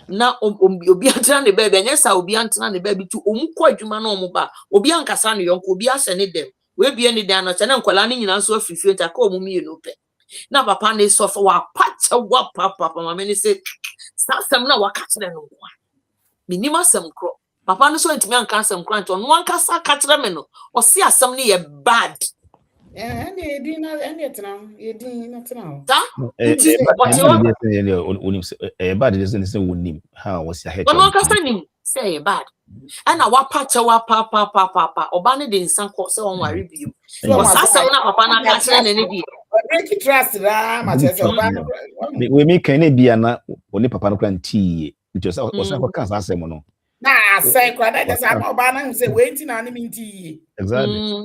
na obi antena ne baby anyesa obi antena ne baby tu omu ko adwuma na omu ba obi ankasa ne yonko obi ahye ne dem we bie ne dan no che na nkwala ne nyina so afirifio nta ka omu mie no pe na papa ne so fa wa pacha wa papa maame ne se sasem na wakachire no kwa minima sem kro papa no so ntimi anka asem kro nti ono anka sa kachire me no o si asem ne ye bad ene edi na ene tena edi na tena da bad is wonim ha was ya head ono anka sa nim say ye bad ana wa pacha wa papa oba ne de nsan ko se won ware biu o sasem na papa na kachire ne bi break trust ra ma che se oba we me kan e bia na oni papa no kran tie nti o sa ko kan sa asem no na say kwa that just am oba na say wait na ni minti exactly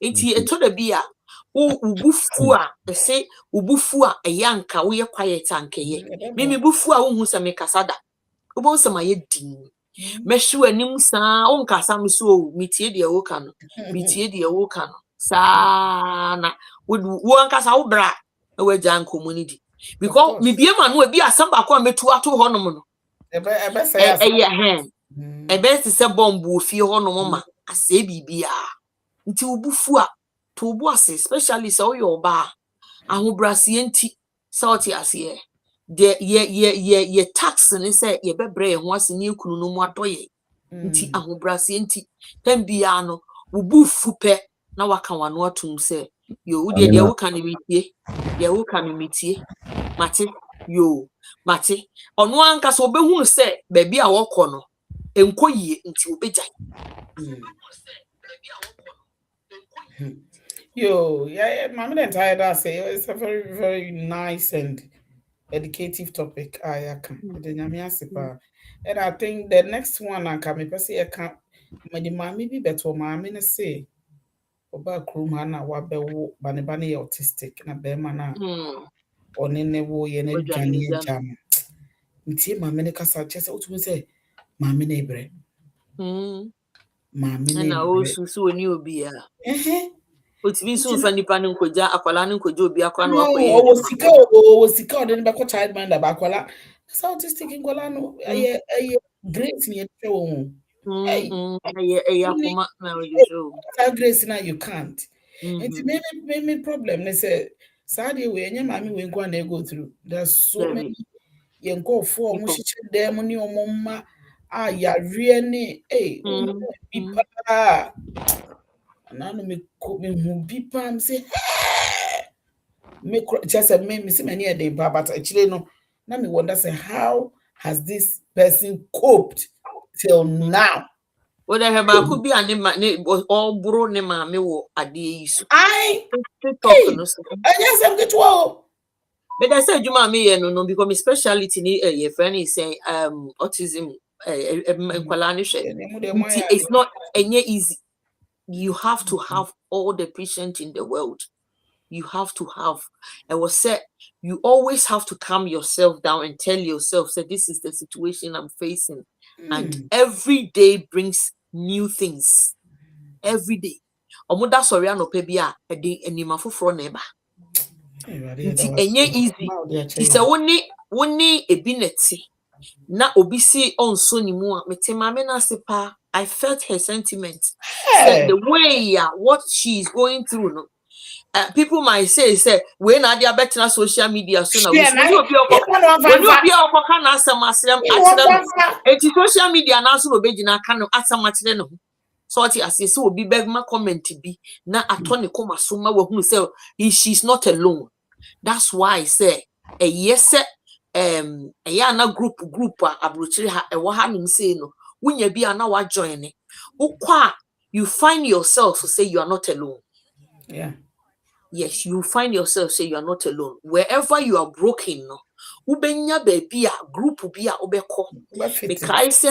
Enti eto da bi a ubufu a say ubufu a eyanka wo ye quiet ankeye me bufu a wo hu se me kasada wo se ma ye din mehwe anim saa wo nkasa me so metie de wo ka no metie de wo ka no saa na wo nkasa wo bra e wa jan community because me bie ma no e bi asem ba ko metu ato ho no no ebe say ebe se bombu ofie ho no ma ase bibia nti ubufu a to obu ase especially so yo ba ahobrase nti salty ase ye tax ni say ye bebre ye ho ase ni ekunu no mu atoye nti ahobrase nti tambia no ubufu pe na waka wano atum say yo de wo kan mitie ye wo kan mitie mate yo mate ono anka so obehunu say baby a wokọ no enkoyie nti obejai Yo, yeah, Maame Dentaa that say it's a very, very nice and educative topic. I can. And I think the next one I can maybe say I can. The Maame be better. Maame na say oba krum na wabewo bane autistic na be mana onene wo ye na dwane jam. Nti Maame ne kasa chese otu say Maame na ebre. Maame na na o susu oni obi a otimi so fa nipa ne nkoja akwala ne nkoja obi akwa na wakoye o sika o de be ko child mind ba akwala so autistic nkola no aye grace ni e twa wo aye akoma na we show grace na you can't and maybe problem they say sadly we enya mami we go na go through there's so many yen go for mo chiche dem ni omomma yare ni bipa nanu me hu bipa am say me just me see many dey but actually no na me wonder say how has this person coped till now. What the hell could be and all bro ne mame wo ade yi so talk no so yes I'm get well. But I said you mame no because my specialty ni your friend is saying autism it's not any easy. You have to have all the patience in the world. You have to have. I was said you always have to calm yourself down and tell yourself, say this is the situation I'm facing. And every day brings new things. Every day. Omoda sorry no pebia e de anima foforo na eba. Nti enye easy. Ti se woni ebineti na obi si onso ni mu a mete mame na sepa. I felt her sentiment. Hey. The way what she is going through no. People might say we na dia better social media so na we obi okoka na asem asem eti social media na so obi gina ka no asem akire no so ati ase se obi beg ma comment bi na atone koma so ma wahunu say she's not alone. That's why I say yes na group abrochire ha e wo ha nim say no wunya bi na wa join ne ukwa you find yourself to say you are not alone. Yeah. Yes, you find yourself say you are not alone. Wherever you are broken, no, ubenya baby group be obeko. Because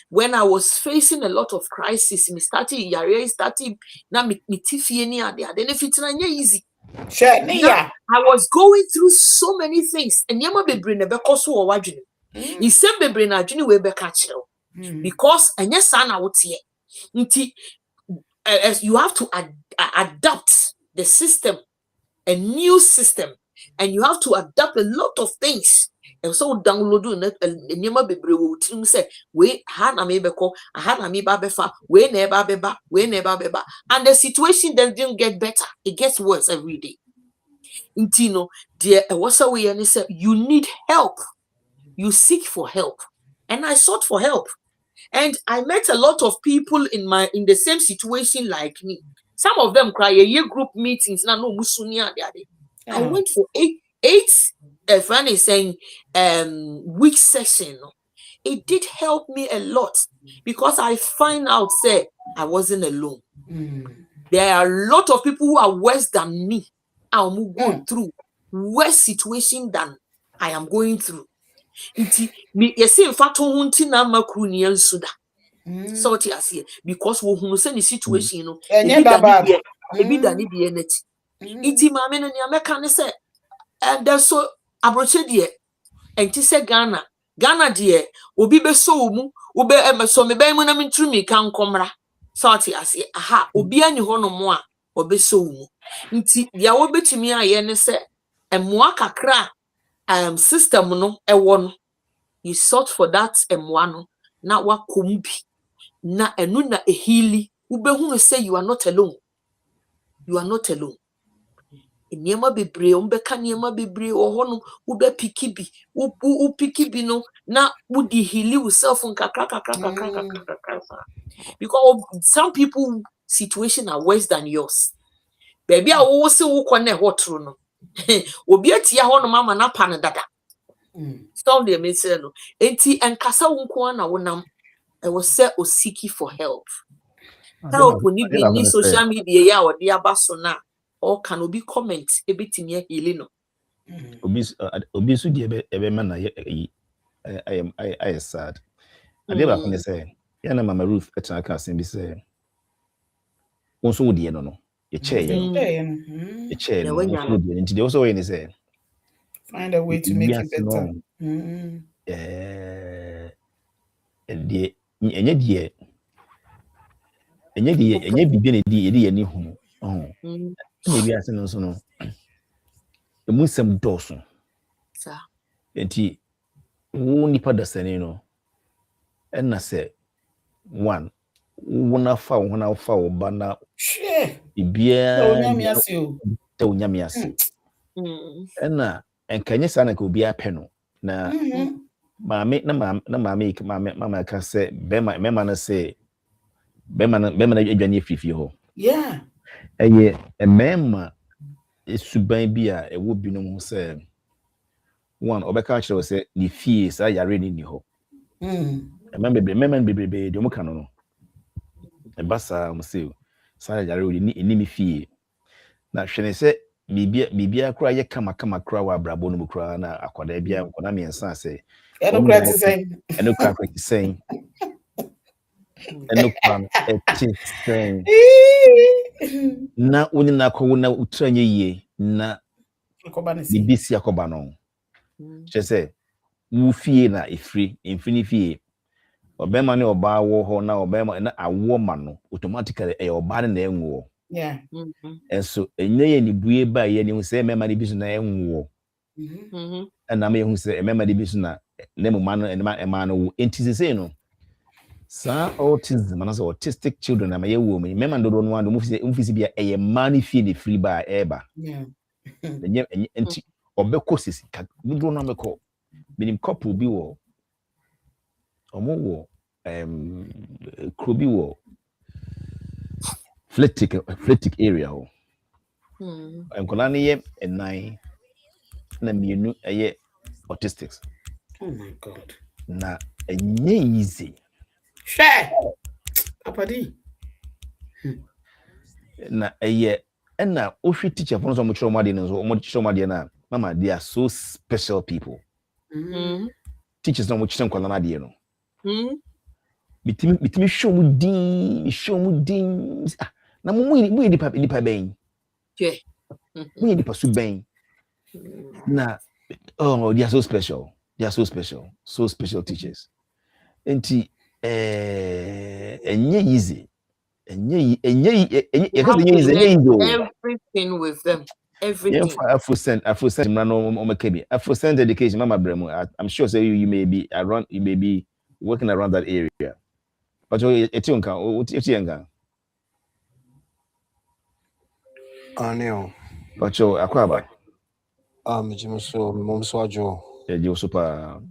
when I was facing a lot of crisis, me started na me tifie ni ade. Then if it's not easy. I was going through so many things, and yama bebre na beko so o wadwene. Isem bebre na adwene we beka kire. Because enya sa na wotie. Nti you have to adapt the system. A new system, and you have to adapt a lot of things. And so download nema bebre wo tim say we ha na me beko ha na me ba befa we never beba and the situation then didn't get better, it gets worse every day. Intino dear what's away and say you need help, you seek for help, and I sought for help, and I met a lot of people in the same situation like me. Some of them cry a year group meetings. Na no musunia de. I went for eight friend is saying week session. It did help me a lot because I find out say I wasn't alone. There are a lot of people who are worse than me. I'm going through worse situation than I am going through. Nti me yesi mfato ho nti na makru ni ansu da. So what you see because wo hunu say the situation no Enye da bad. ebi da ni de nati. Nti maame no ne ameka ne say and so abroche de enti say Ghana de obi be so mu obe so me ban mu na mentru mi kan komra. So what you see aha obi ani ho no mo a obe so mu. Nti dia wo betumi aye ne say emmoa kakra system no ewo no you sought for that no na wakombi na enu na ehili ubehu say you are not alone. You are not alone. Niema bebre ombeka niema bebre ohono ube pikibi u pikibi no na udi heal yourself kakra because some people situation are worse than yours. Baby a wo se wo kone hotro no obi atia ho no mama na pa ne dada. Stop the message no enti enkasa wo nko na wonam I was say o seeking for help. Help ni bi ni social media ya o de abaso na or can obi comment ebetimi healing no. Obi so de ebe man na I am sad. Ade ba ko ne say ya na Mama Ruth etna ka sen bi say wonso wo de no ye che ye no wo de nti de wo so we ni say find a way to make it better. De enye bibia na di edi ye ni hu na bi ase no so no emu sem doso sa enti wo nipa da sane no enna se one wona fa wo na fa wo ba na bibia te onyame ase enna enkanye sa na ka obi apɛ no na mama ka se bema na se bema na adwane afifie ho eye emema esuban bi a ewo binom ho se one obeka kire se ni fie sa yare ni ho emema bebe de mo ka no e basa mo se sa yare ni mi fie na hwene se bibia kura ye kama kura wa brabo no mu kura na akwada bia nkona miensa se eno kura ti sen na woni na ko na utranye ye na bibisi akoba no chese mu fie na efri fie obema ne oba wo ho na obema na awo ma no automatically e oba ne enwo enso enye ye ni bue ba ye ni hu se mema ne bisu na enwo na me hu se mema ne bisu na ne mu ma no ema no entizese no sa autism and autistic children am ye wo me mema ndo no ando mu fisi bia eye mani fie ne free ba eba enye enti obekọ sisi ka ndo no mekọ minim couple bi wo omo wo krobi wo fletic area ho enkola ne ye enai na mienu eye autistics. Oh my god. Na enye easy share apadi na eye na ohwe teacher for so mo chiro made no mo chiro made na mama they are so special people. Teachers no mo chiro nkwala na de no bitimi show mu din na mo mu dipa ben mu dipa su ben na oh they are so special so special teachers enti enye easy everything with them everything Afro send no omakebi Afro send education mama bremu I'm sure say you may be working around that area but etionka etienga aneo but akwaba mejimso momso ajo je super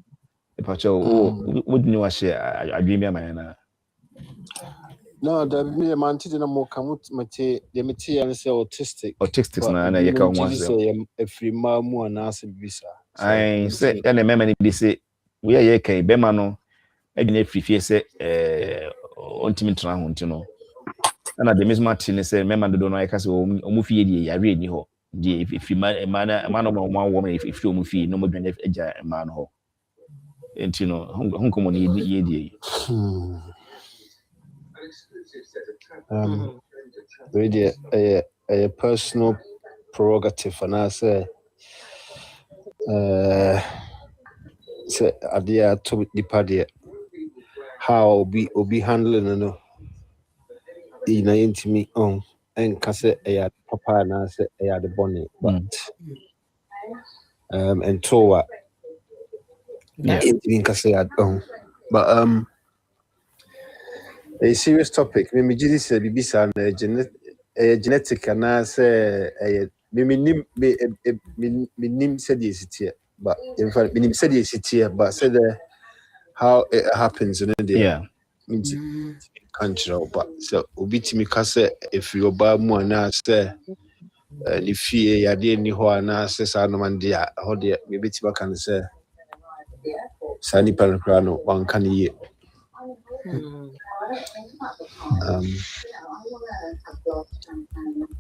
but what do you want share adwemi amana no da me man tidi na mo kamut mate de mate ya say autistic na ye ka once say every ma mu anase bisa I say na mema ni bi say we ye kan be ma no adwene frifie say ontimi tra ho ntino na de mesma tini say mema do no ye ka say omu fie die yare ni ho if you man of one woman if you fee no more than a man ho. And you know, home come on ye. Really a personal prerogative, and I say idea to the party how be handling no into me on and case papa and I say the bonnet, but and toa in case but a serious topic. Me just say bibisa na genetic and I say me said yes but in fact me said yes but said how it happens in India. Means control, but so ubiti me kase if you buy more na say if you ade ni ho na say sa no man dia ho de me biti ba kan say sani pankra no wan kan ye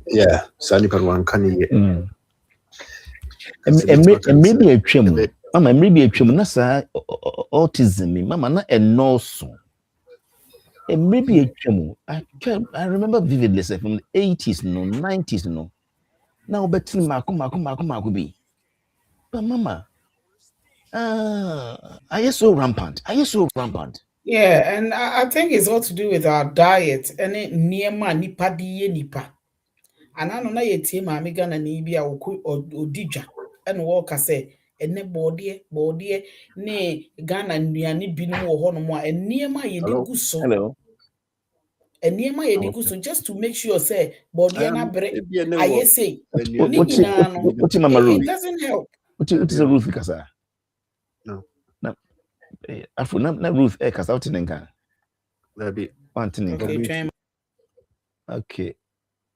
yeah sani pan wan kan ye maybe a trim mama maybe a trim na sa autism mama na enoso maybe a trim I remember vividly say from the 80s no 90s no now better mako be but mama are you so rampant Yeah, and I think it's all to do with our diet and it near nipa di nipa. And I know na ye tie maame Ghana na bi a odidwa and walk say ene body ne Ghana nnuane binom wo ho no mo a enema ye di gu so. Hello. Enema ye di gu so just to make sure say body na bre aye say what mama it doesn't help. What is a Ruth kasa? No. Afu na Ruth kasa what nenka? Maybe one thing. Okay.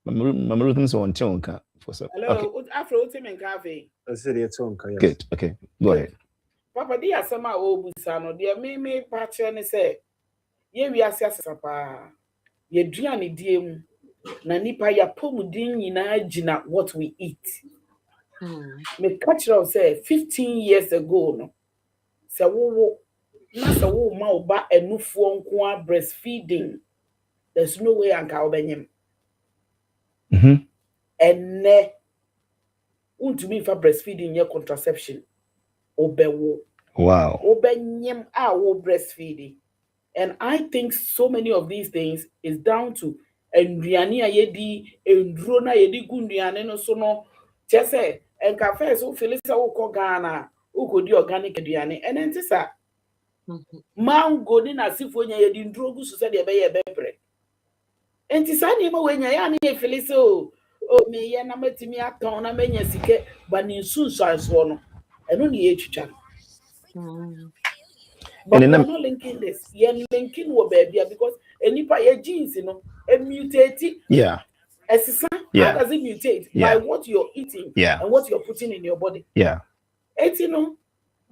Mama Ruth is on tonka for so. Hello, Afro Ultimate Cafe. I said it's tonka. Good. Okay. Go ahead. Papa di asama obusa no dia me patche ne say ye wiase asapa ye duane die mu na nipa ya pomudin nyina agina what we eat. Me catch up say 15 years ago no say wo na say wo ma oba enufuo nko a breastfeeding there's no way anka obenyem enne untumi fa breastfeeding ye contraception obewo wow obenyem a wo breastfeeding. And I think so many of these things is down to enduane a yedi enduro na yedi gunduane no so no chese enka first so feel say wo ko Ghana wo go di organic aduane and entisa mango ni na sifo nya yedi nduro gu so se de be ye bebre entisa ni ma wenya ya na ye feel so o me ye na matimi aton na menya sike ba ni sunsanso no eno ni ye twitwa. But we're not linking this. You're linking what baby because any part your genes, you know, it mutates. Yeah. How does it mutate? By what you're eating and what you're putting in your body. Yeah. It's you know,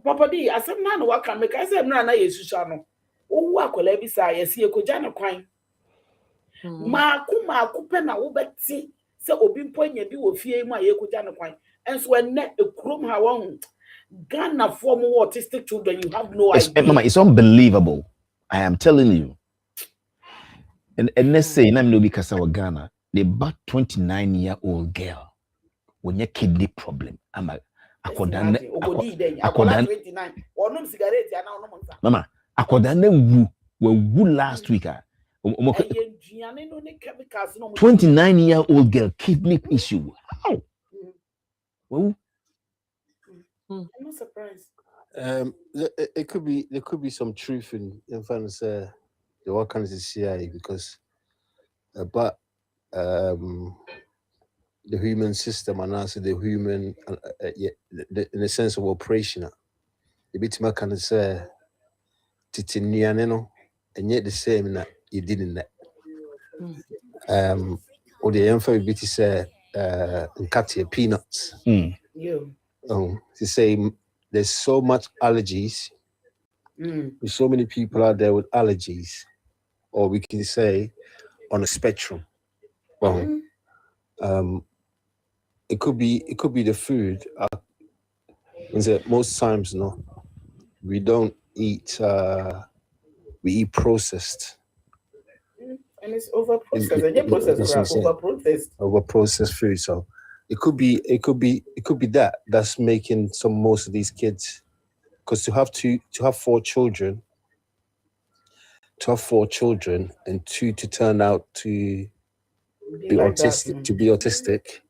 Papa D, as some man what can make I say no na yesu chano. O wa kola bi sa yesi ekoja na kwan. Maaku pe na wo beti se obi mponya bi wo fie mu a yekoja na kwan. And so when a krom ha won Ghana form autistic children, you have no idea. Mama, it's unbelievable. I am telling you. And let's say, I'm no because our Ghana, the about 29-year-old girl, when your kidney problem, I'm a Mama, Akodane wu last week. 29-year-old girl, kidney issue. How? Well, I'm not surprised. It could be there could be some truth in fairness the what kind of CIA because but the human system and also the human in the sense of operation a bit more kind of say titiniano and yet the same that you didn't that or the info bit say Katia peanuts to say there's so much allergies. There's so many people out there with allergies, or we can say on a spectrum. it could be the food. Most times, no, we don't eat. We eat processed. And it's over processed. And over processed food. So it could be that's making most of these kids, because to have 4 children, and 2 to turn out to be like autistic.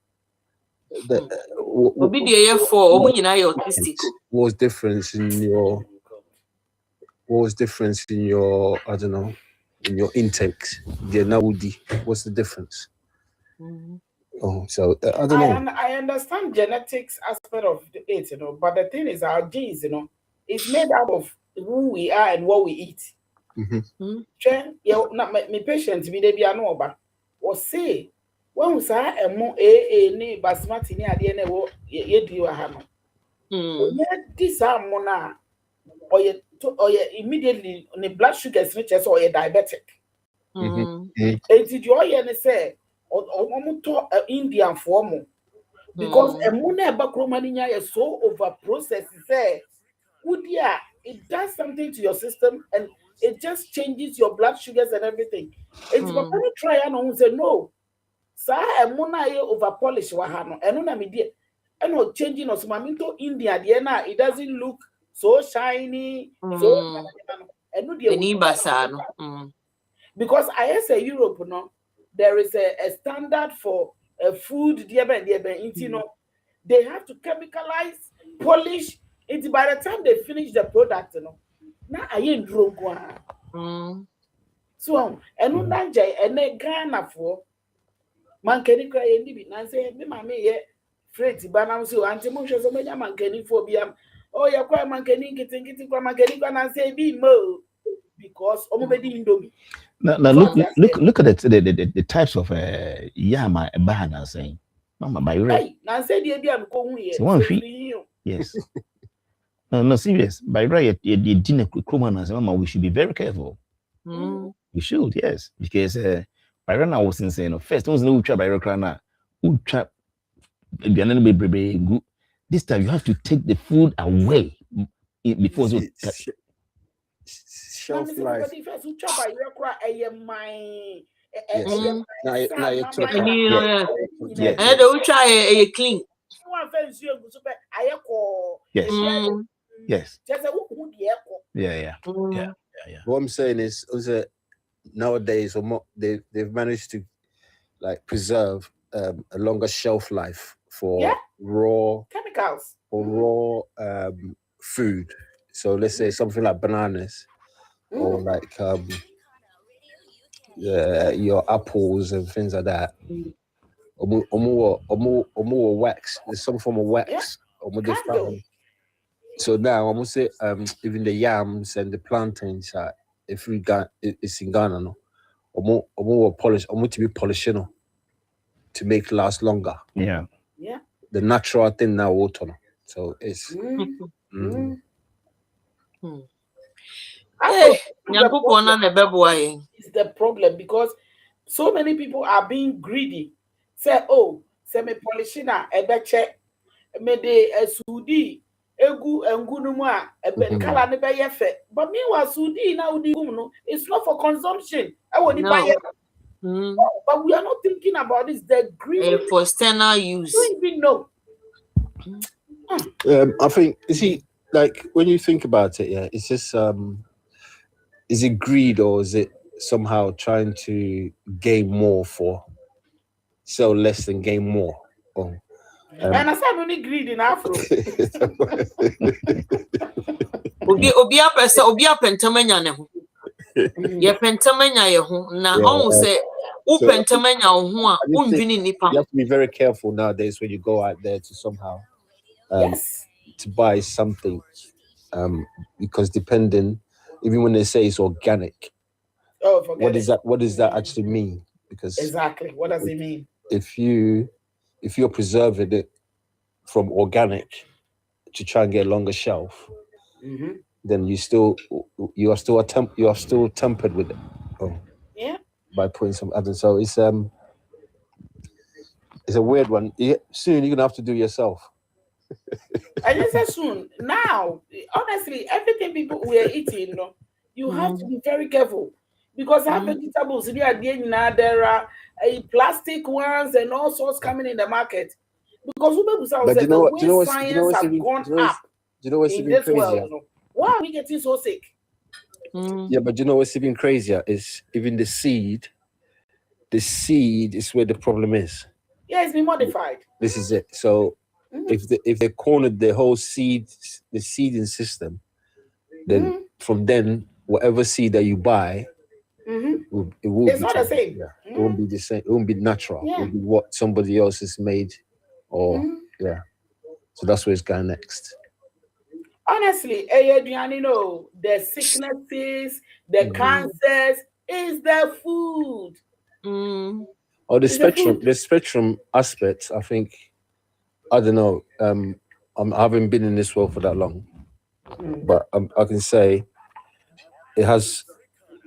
What was difference in your I don't know, in your intakes? What's the difference? Oh, so I don't know. I understand genetics aspect of it, but the thing is, our genes, is made out of who we are and what we eat. My patients be they be anoba or say when we say ne basmati ni ade na wo ye di wa ha no. This mona or immediately the blood sugar is which or diabetic. Did you hear say or Indian form because mona bakromaninya is so over processed say it does something to your system and it just changes your blood sugars and everything. It's but when you try and say no, sir, and mona over polish wahano, and no media, and no changing us maminto India, Diana, it doesn't look so shiny, so and no because I say Europe, no, there is a standard for food, they have to chemicalize, polish. It's by the time they finish the product, now I ain't drunk one. So, and no danger, and they Ghana for man can you cry and be Nancy, me, Maame, Freddy Banam, so anti-motion, so many man can phobia. Oh, you're quite man can get from man can and say, be more because nobody indomie. Now look at the types of yama bahana saying. Mama, by right. Nancy, dear, yes. No, serious. By right, you didn't Mama, we should be very careful. We should, yes. Because by right now, I was saying, first, don't know by right good. This time, you have to take the food away before shelf life. Clean. Yes. Yeah. What I'm saying is nowadays they've managed to like preserve a longer shelf life for raw chemicals or raw food. So let's say something like bananas or like your apples and things like that. Or more wax. There's some form of wax. So now I'm gonna say even the yams and the plantains if we got it's in Ghana no. Or more polish, or more to be polishing to make it last longer. Yeah. The natural thing now water. So it's It's the problem because so many people are being greedy. Say, oh, say me polishina ebeche me de sudi egu engunuma kala ne be yefe. But meanwhile, sudi now it's not for consumption. But we are not thinking about this. The greedy for external use. Don't even know. I think you see, like when you think about it, it's just is it greed or is it somehow trying to gain more for sell less and gain more? And I said only greed in Afro. Obia pentamanya ne ho. Ye pentamanya ye ho na on say u pentamanya ho a undwini nipa. You have to be very careful nowadays when you go out there to somehow to buy something because depending even when they say it's organic, what does that actually mean? Because exactly what does it mean? If you're preserving it from organic to try and get a longer shelf, then you are still tempered with it. By putting some other. So It's a weird one. Soon you're gonna have to do yourself. I just said soon. Now, honestly, everything people we are eating, you have to be very careful because our vegetables, there are plastic ones and all sorts coming in the market. Because But you know what? Science has gone up. Do you know what's even crazier? Why are we getting so sick? Yeah, but you know what's even crazier is even the seed. The seed is where the problem is. Yeah, it's been modified. This is it. So if they cornered the whole seeding system, then from then whatever seed that you buy, it will it's not the same. Yeah. It won't be the same. It won't be natural. It will be what somebody else has made, or So that's where it's going next. Honestly, the sicknesses, the cancers is the food. Or the spectrum aspect, I think, I don't know. I haven't been in this world for that long, but I can say it has,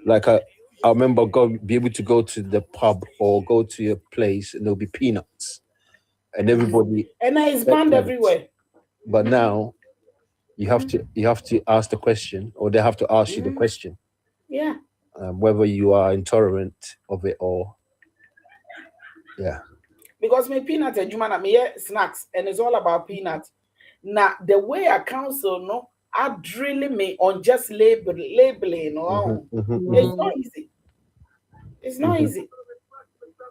like I remember be able to go to the pub or go to a place and there'll be peanuts, and everybody and it's banned everywhere. But now you have to ask the question, or they have to ask you the question. Yeah. Whether you are intolerant of it or Because my peanut and Jumana me snacks, and it's all about peanuts. Now the way a council are drilling me on just labeling. It's not easy. It's not easy.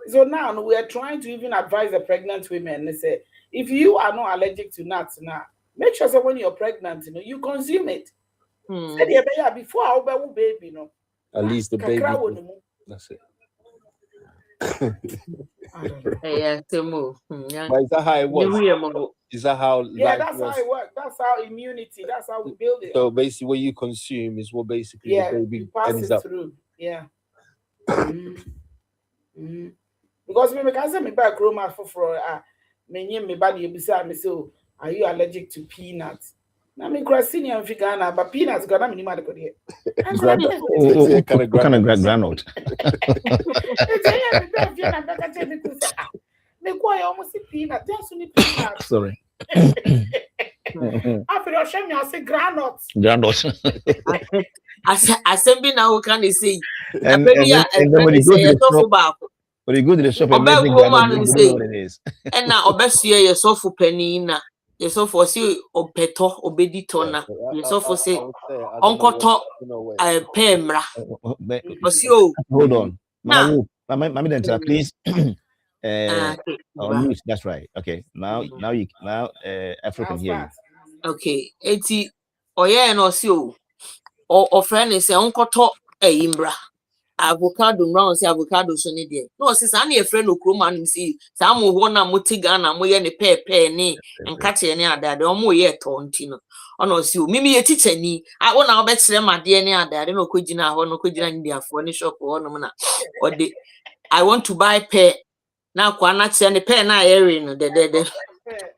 So now we are trying to even advise the pregnant women. They say, if you are not allergic to nuts now, make sure that when you're pregnant, you consume it. Before our baby, at least the baby. That's it. Yeah, to move. But is that how it works? Is that how? That's how it works. That's how immunity. That's how we build it. So basically, what you consume is what basically the baby passes through. Yeah. Because me can say me back Roma for me body beside me. So are you allergic to peanuts? Now me grassini and vegana, but peanuts gonna me mad go there. What kind of granite? Almost peanut. Peanuts. Sorry. After you show me, I say granules. Granules. Assembly now can say. And when you go to the shop, and what it is. And now obviously you're so for penny na. You're so for see obeto obedito na. You're so for say uncle talk pemra. Hold on. Maame Dentaa, please. On mute, that's right. Okay. Now African hear you. Okay. Eti oye no see o friend is uncle talk imbra. Avocado round say avocado so ne dey no say sa na e friend okroma nim see sa mo ho na motiga na mo ye ne pepe ni nkate ne adade o mo ye tonti no ono see o mimi ye teacher ni wo na obekire made ne adade no kogina ho no kogina ndiafo ne shop ho no na o de I want to buy pear na kwa na tie ne pear na ere no de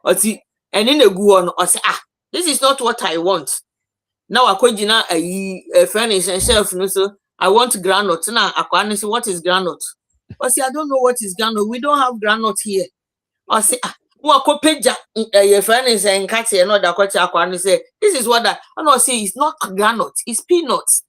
o ti eni na gu ho no o say this is not what I want now akogina friend is self no so I want granite. Now, I say, what is granite? I say, I don't know what is granite. We don't have granite here. I say, your friend is saying, Cathy, and that question. I say, this is what I know. Say, it's not granite, it's peanuts.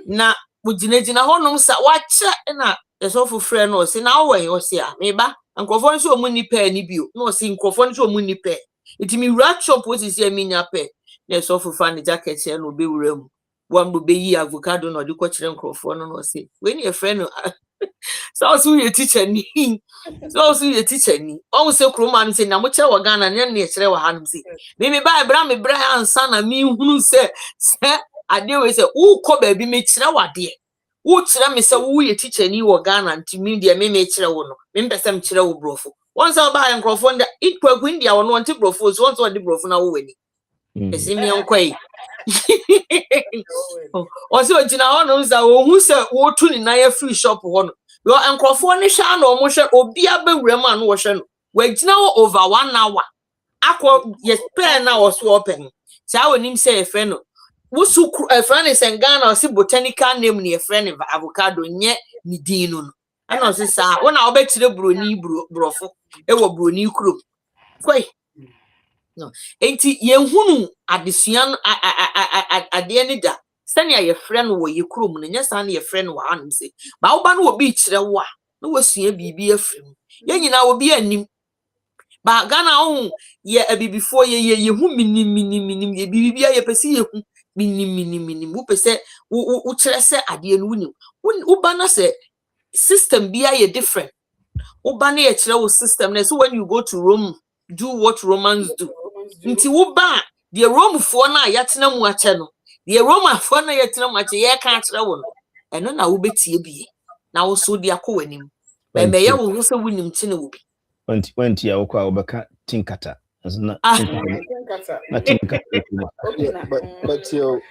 Now, would you know, watch na there's awful friend. No, say, now when you say, maybe, and Crawford so many pair, no, see, Crawford so many pair. It me rat shop, what is here, minya pair. There's awful funny jacket here, no be room. One will be avocado no do coach microphone no say when your friend so also your teacher ni almost say kroma say na mo che wa Ghana na ne kire wa hanum say me ba bra ansa na me hunu say ade we say wo ko ba bi me kire wa de wo kire me say wo your teacher ni wa Ghana nti me de me kire wo no me mpese me kire wo brofo once ba microphone da it kwaku india wo no nti brofo so once the brofo na wo wani esi me enkwai also ojina hono za ohun se wo tu ni na free shop hono yo enkrofo ni hwa na omo hwe obi abewura ma no wo hwe no wagina wo over 1 hour akọ yes pen na wo so open cha wonim se e fe no wo su e fe ne sengana o se botanical name ne e fe ne avocado nye ni din no I know say sa when I bet the broni brofo e wo broni kuro. Kwai. No. Enti ye hunu adesua ade ne da. Sani ye friend wo ye kuro mu nya sa na ye friend wo anum say. Ba wo ba no obi kire wo a, no wasua bibi afrim. Ye nyina obi anim. Ba Ghana on ye before ye hu minim ye bibia ye pese ye hu minim wo pese wo kire se ade no wunim wo ba na se system bia ye different wo ba na ye kire wo system na so when you go to Rome do what Romans do nti wo ba the Rome fo na yatena mu ache no the Rome fo na yatena mu ache ye ka kire wo no eno na wo betie bie na wo so de akọ wanim ba me ye wo so wunim tine wo bi went ya okwa obeka tinkata na tinkata but you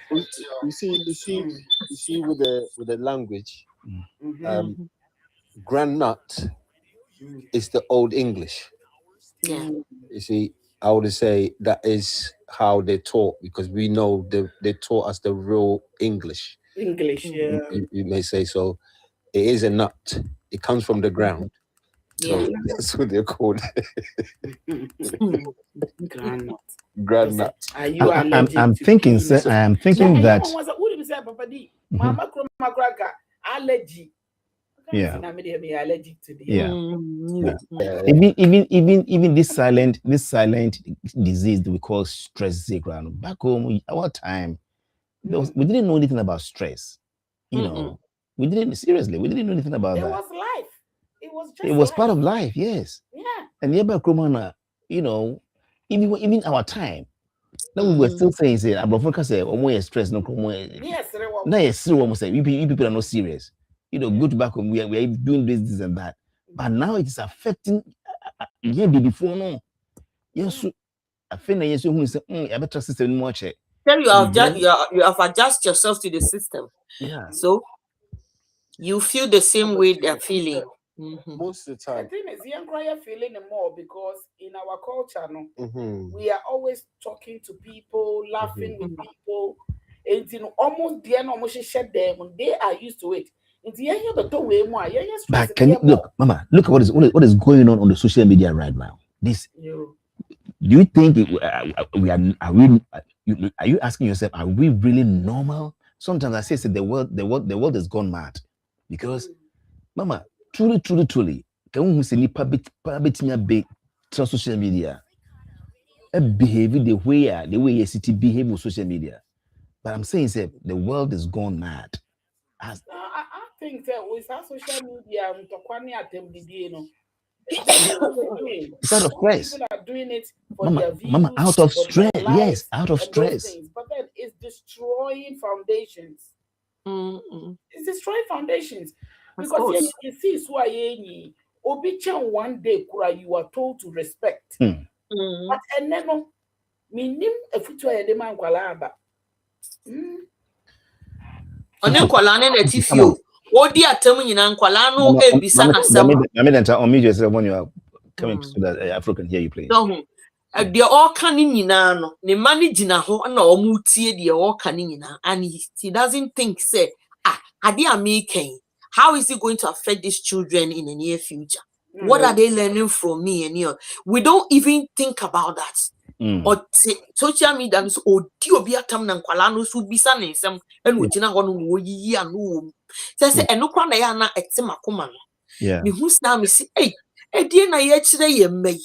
see with the language granite is the old English. Yeah. You see, I would say that is how they taught, because we know they taught us the real English. Yeah. You may say so. It is a nut. It comes from the ground. Yeah. So that's what they're called. Granite. Are you allergic? I'm thinking, sir. I am thinking that. Mama allergy. Yeah. Allergic to the Even this silent disease that we call stress. Back home, our time, we didn't know anything about stress. You know, we didn't know anything about that. It was life. It was part of life, yes. Yeah. And nearby Kromana, you know, even our time. Now we were still saying, say, Abrofoka say, oh, more stress, no more. Yes, now you see what we say. You people are not serious. You know, go to back home, we are doing this and that. But now it is affecting yeah, before no. Yes, I think yes, you say, I better system more check. Then you have adjusted yourself to the system. Yeah. So you feel the same way they're feeling. Most of the time. The thing is, young cry feeling more because in our culture, we are always talking to people, laughing with people. And almost the end, almost shed them. They are used to it. But can you look, Mama? Look at what is going on the social media right now. This. Do you think are you asking yourself, are we really normal? Sometimes I say the world has gone mad because, Mama, truly, can we see nipa bit me big social media? Behave the way you city behave with social media. But I'm saying, say the world is gone mad. I think that with our social media, it's out of stress. People are doing it for Mama, their views, Mama, out of stress. Lives, yes, out of stress. But then it's destroying foundations. It's destroying foundations. Because you see, Obi-chan one day, you are told to respect. But and then, minim a future demand kwalaba. One kwala na tifio. Odi atem nyina nkwala no ebisa na sem. Maame Dentaa, unmute yourself when you are coming so that African hear you play. The all can nyina no. Ne mani gina ho na omu tie the all can nyina, and he doesn't think say ade amaking. How is it going to affect these children in the near future? What are they learning from me? And we don't even think about that. Or social media is obi atam na nkwala no so bisa na nsem ena ogina ho no wo yiyi anu say eno kwa na ya na etima koma no me hu sna me si die na ye kire ye mai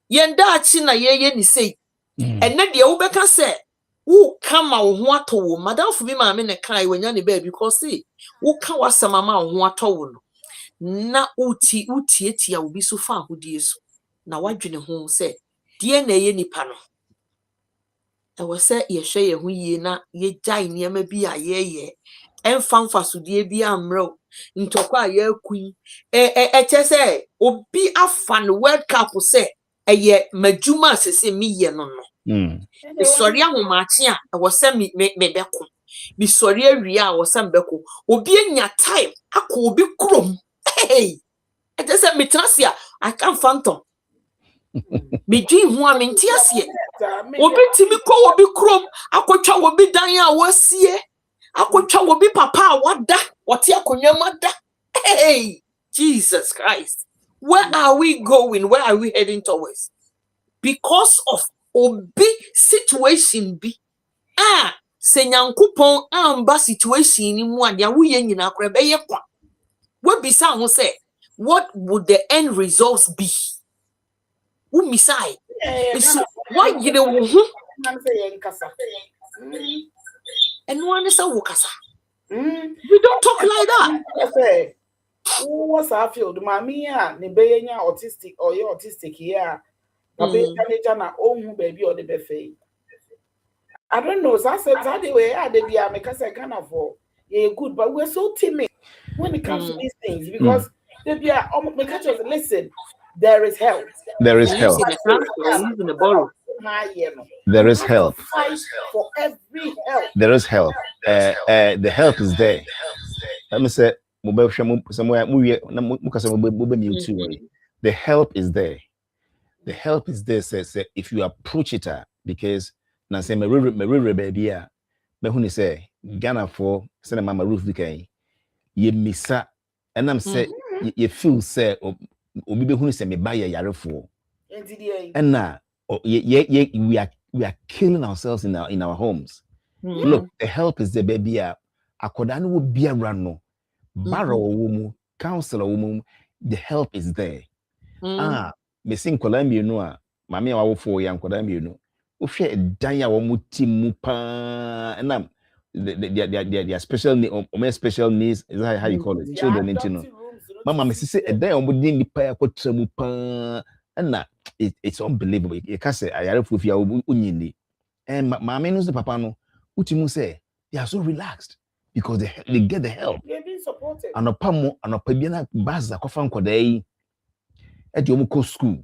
ye nda achi na ye ni sei ena de wo beka say wo kama wo ho ato wo madam fu bi maame ne kai wanya ne ba because say wo ka wasama ma wo ho ato wo no na uti etia wo bi so fa ahodie so na wadwene ho say die na ye nipa no I was say ye hwe ye hu yie na ye jai niam bi a ye emfa so die bi amro ntokwa ye akui chese obi afa no world cup say eye madwuma sese mi ye no no sorry ahomache a I was say me beko mi sorry awia a was say beko obi anya time akọ obi krom hey chese me transia I can't phantom me dream hu a me ntiasie obi timi ko obi krom akotwa obi dan a wasie akotwa obi papa a wada wote akonwa da hey Jesus Christ. Where are we going? Where are we heading towards? Because of obi situation bi. Se nyankopon amba situation ni mu ade wo ye nyina kora be ye kwa. We bisa ho say, what would the end results be? Who misai? So why you know and one is a wokasa. We don't talk like that. What's our field? Mamia, Nebenya autistic or you autistic here. Baby, baby or the buffet. I don't know. So I said that way I did the because I can afford. Yeah, good, but we're so timid when it comes to these things because they are listen, there is help. There is help. There is help. Fight for every help. There is help. The help is there. Let me say, the help is there. The help is there. Says if you approach it, because now say me baby me who say Ghana for say Mama Ruth because ye misa and I'm say you feel say obi be who say me buy yare for and now we are killing ourselves in our homes. Look, the help is there, baby. Akoda no be around no barrow woman, counselor woman, the help is there. Me sing Columbia no Maame wa wo for yan Columbia no wo hwe dan ya wo muti mu pa and their special special needs, is that how you call it, children into no mama me say dan ya wo din nipa ya kwatra mu pa and it's unbelievable. You can say ayare fu fia wo unyini and maame no say papa no utimu say they are so relaxed because they get the help. They're being supported. Anopa bia na baza kofa nkoda yi e de omo school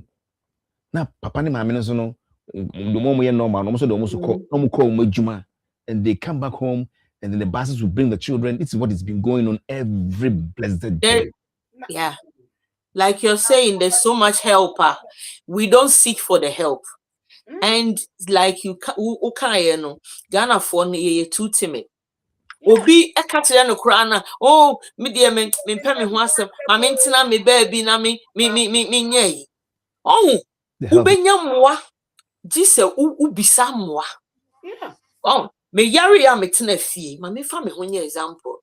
na papa ne maame no so no the mom ye normal no so de omo so call adwuma and they come back home and then the buses will bring the children. This is what has been going on every blessed day. Yeah, like you're saying, there's so much help. We don't seek for the help. And like you know, Ghana for ye too timid. Obi e katire no kra na me de me pɛ me ho asɛm ma me ntina me baby na me nyai ubenya mmoa gise ubisa mmoa me yare ya me tena fie ma me fa me ho nya example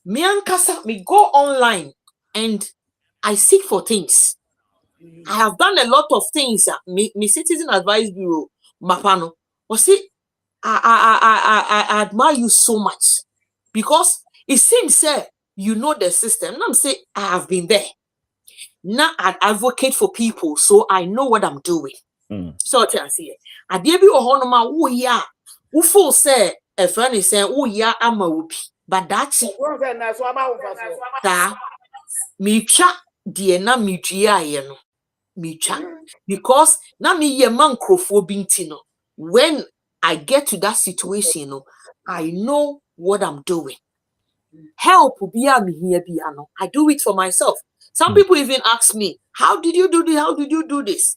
me ankasa me go online and I seek for things. I have done a lot of things. Me Citizen Advice Bureau mapano I admire you so much. Because it seems you know the system. And I'm saying I have been there. Now I advocate for people, so I know what I'm doing. So I see it. I did be a honoma. Oh yeah, who full say a friend is saying, oh yeah, I'm a whoopee. But that's that me chat na me dia me chat because na me ye man crofobintino. When I get to that situation, I know what I'm doing. Help be here piano. I do it for myself. Some people even ask me, how did you do this? How did you do this?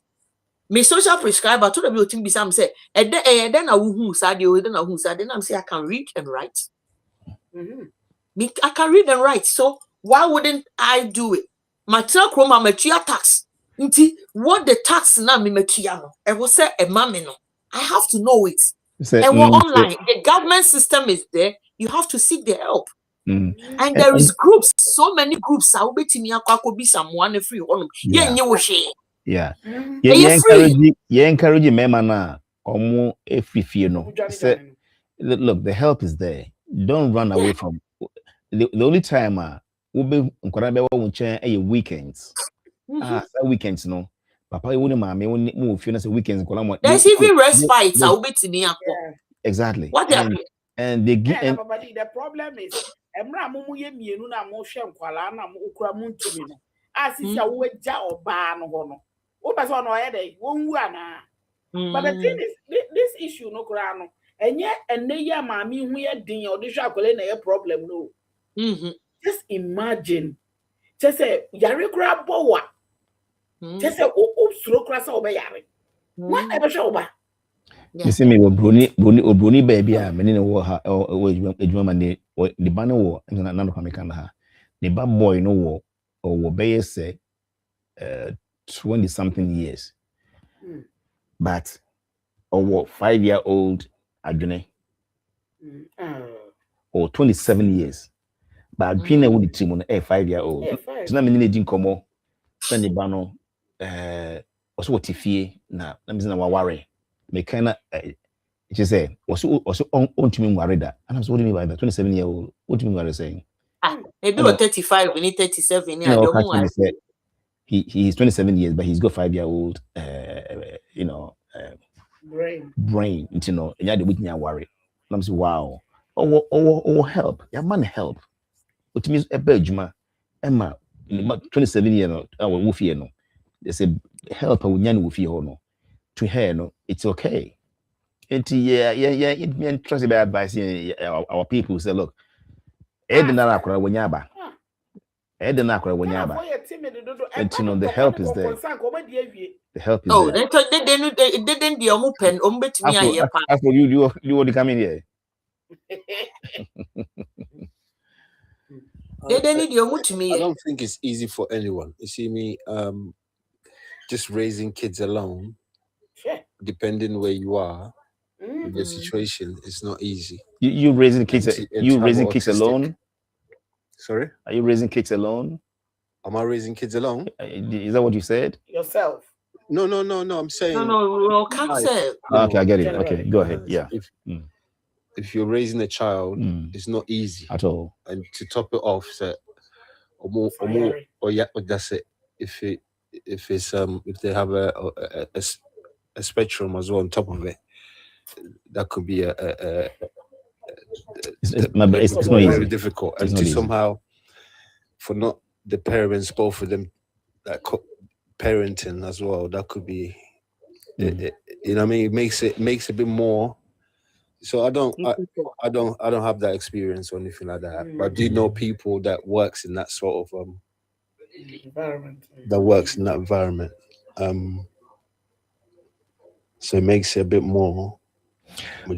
My social prescriber told me to be some say, and then I who said you, then I who said, then I'm saying I can read and write. I can read and write. So why wouldn't I do it? My chroma material tax. What the tax now me material? I will say a mammy no. I have to know it. And we're online. The government system is there. You have to seek the help. And there is groups, so many groups. I will be to someone free on. Yeah. Encourage mema na omo Efie no. Look, the help is there. Don't run away from the only time we be nkora be wa nchen weekends. Weekends no. Papa you Maame woni feel say weekends nkola. There's even respite. I will be to me. Exactly. What and they give the problem is emra mumu ye mienu na mo hwe nkwala na mo okura mu ntumi no asisi a wo ja oba no ho no wo pese no ye dey wonwu ana but the thing is this issue no kura no enye enne ya maami hu ye din o de hwe akwale na ye problem no just imagine just say yare kura bowa just say o suro kura sa obeyare what ebe hwe oba. You see me broni baby many no ha ejuma man the ban wo na no kameka na ha the bad boy no wo or obey say 20 something years. But or 5-year-old adwene or 27 years. But adwene would the team on a 5-year-old. So na me ni di nkomo send the bano also what ifie na me say na waware. Me kind she say also on to me worry that. And I'm so what do you mean by that? 27-year-old. What do you mean by saying? Maybe or 35, we need 37. Yeah, he's 27 years, but he's got 5-year-old brain, you know, and yeah, the witness worry. And I'm saying, wow. Oh, help. Yeah, man, help. What means a bedjuma, Emma, 27 years, no. They say, help a woman with you, no. To her, no, it's okay. And it means trust by advising our people say, look, Edna Akra Wanyaba. Edna Akra Wanyaba. And you know, the help is there. The help is there. They didn't be a open, bet me. As for you want to come in here. They need your to me. I don't think it's easy for anyone. You see me, just raising kids alone, depending where you are, in the situation, it's not easy. You raising kids? You raising kids alone? Sorry? Are you raising kids alone? Am I raising kids alone? Is that what you said? Yourself. No. I'm saying. No, can't say. Okay, I get it. Okay, go ahead. Yeah. If you're raising a child, it's not easy at all. And to top it off, so that's it. If they have a spectrum as well on top of it, that could be it's not easy. Very difficult. And to somehow, for not the parents, both of them, that parenting as well, that could be, you know what I mean? It makes a bit more. So I don't have that experience or anything like that. But I do know people that works in that sort of environment. That works in that environment. So it makes it a bit more.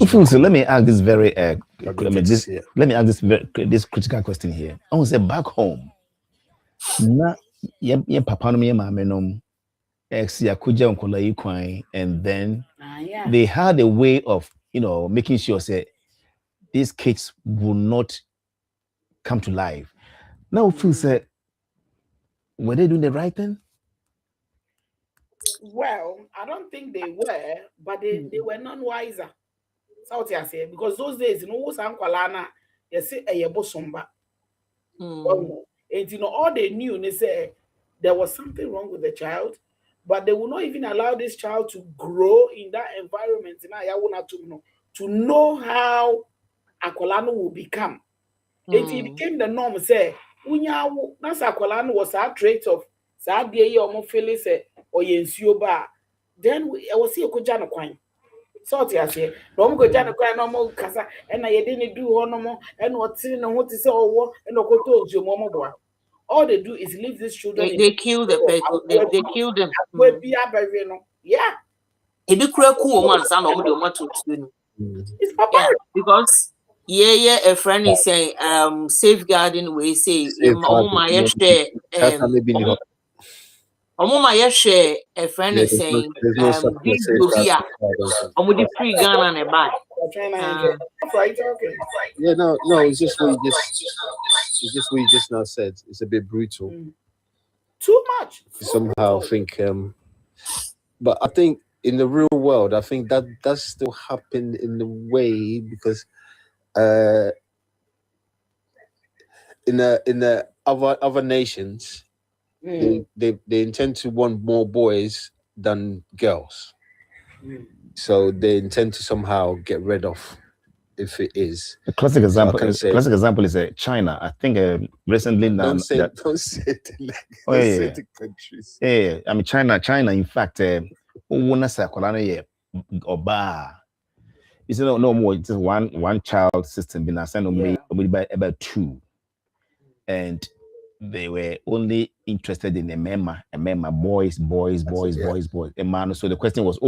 So let me ask this very this critical question here. I want to say back home. Na ye papa no ye maame no ex yakuja onkola yi kwan, and then they had a way of, you know, making sure say these kids will not come to life. Now feel say, were they doing the right thing? Well, I don't think they were, but they were none wiser. So what I say, because those days, you know, what's Ankwalana, you say a yabosomba. And you know, all they knew, they say there was something wrong with the child, but they would not even allow this child to grow in that environment. To know how Akwalano will become. If it became the norm, say, that's Akwalano was our trait of Sadia or Mofele or Yensioba. Then I was here Kojano Quine. So I say, no go Jana Quine no more Casa, and I didn't do no more, and what's in and what is all and no go to Momo. All they do is leave these children. They kill the people. They kill them. Yeah. It be cool man, son of the because a friend is saying safeguarding we say my share a friend is saying the free gun and a bag. Yeah, no, it's just what you just now said. It's a bit brutal. Too much. Somehow think but I think in the real world, I think that does still happen in the way, because in the other nations, they intend to want more boys than girls. So they intend to somehow get rid of, if it is. A classic example is China. I think recently now. Don't say the countries. Yeah, I mean China. In fact, you say no more. It's one child system. Been assigned by about 2, and they were only interested in a member, boys. A man. So the question was,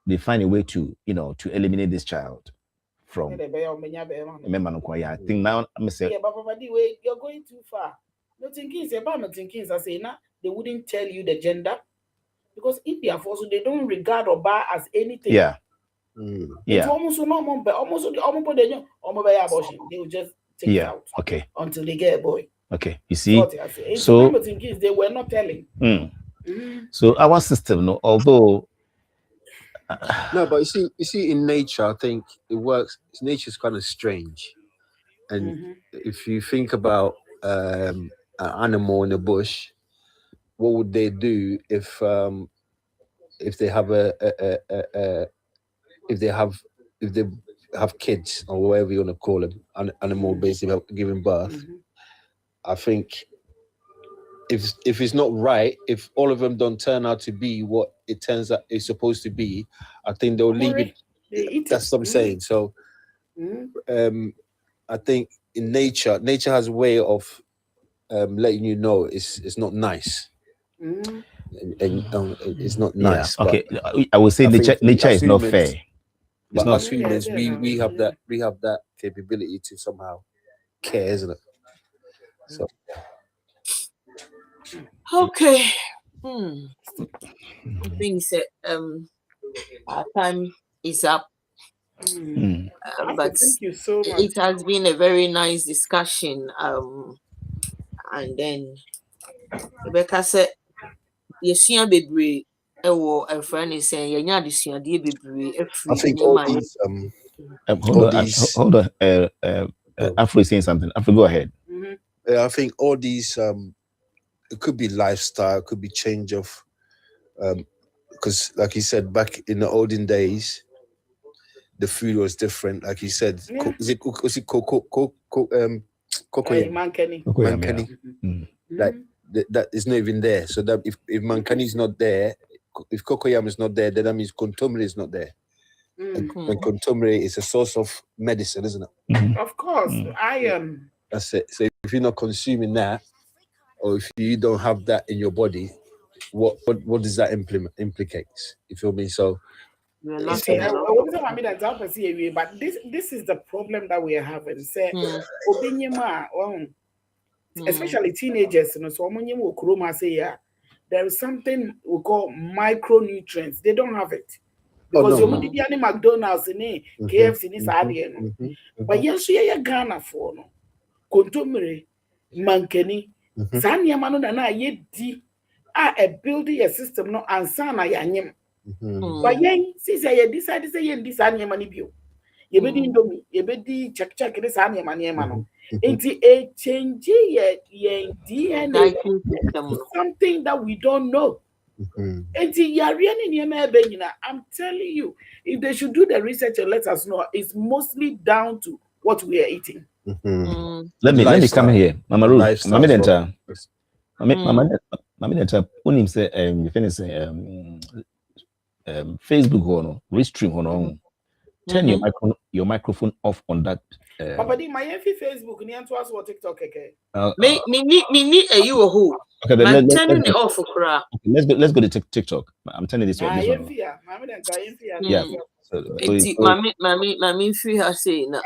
they find a way to, you know, to eliminate this child from. Remember, no I think now I'm saying. Yeah, but wait, you're going too far. Nothing is about nothing is. I say now they wouldn't tell you the gender because if they are forced, they don't regard Oba as anything. Yeah. It's almost normal, but almost abortion. They will just take it out. Okay. Until they get a boy. Okay. You see. So they were not telling. So our system, no, although no, but you see, in nature, I think it works. Nature's kind of strange, and if you think about an animal in the bush, what would they do if they have if they have kids or whatever you want to call them, an animal basically giving birth? I think if it's not right, if all of them don't turn out to be what it turns out it's supposed to be, I think they'll leave it. That's what I'm saying. So I think in nature has a way of letting you know it's not nice. And it's not nice. Yeah. Okay, I would say nature is not fair. But as humans, we have that capability to somehow care, isn't it? So okay. I think our time is up. But thank you so much. It has been a very nice discussion. And then Rebecca said, "Yesua bebre ewo a friend is saying yenya adesua de bebre I think all these hold on. Afro is saying something. Afro, go ahead. I think all these it could be lifestyle, it could be change of because like you said, back in the olden days the food was different. Like you said, was it Mankeni? That is not even there. So that if Mankeni is not there, if cocoyam is not there, then that means contumely is not there. And contumely is a source of medicine, isn't it? Of course, iron. That's it. So if you're not consuming that, or if you don't have that in your body, what does that implicate? You feel me? So but this is the problem that we are having. Say, especially teenagers, so there is something we call micronutrients. They don't have it. Because you did any McDonald's in KFC in this area. But yes, you are Ghana for no. Contumere, Mankeni, Sanya Manu na ye di a building a system no ansana yanyem. But yen, since I decided to say yen this anya manibio. Ye be di indomie, ye be di check this anya mano. It's a change ye DNA, something that we don't know. I'm telling you, if they should do the research and let us know, it's mostly down to what we are eating. Let me come here, Mama Ruth, Maame Dentaa. Maame Dentaa. Unim say you finish Facebook or restream or turn your microphone off on that. Papa, my Facebook, ni anto aso TikTok keke. Me you who? Okay, then turning it off for cra. Let's go to TikTok. I'm telling this one. Yeah. So, Maame free her say na.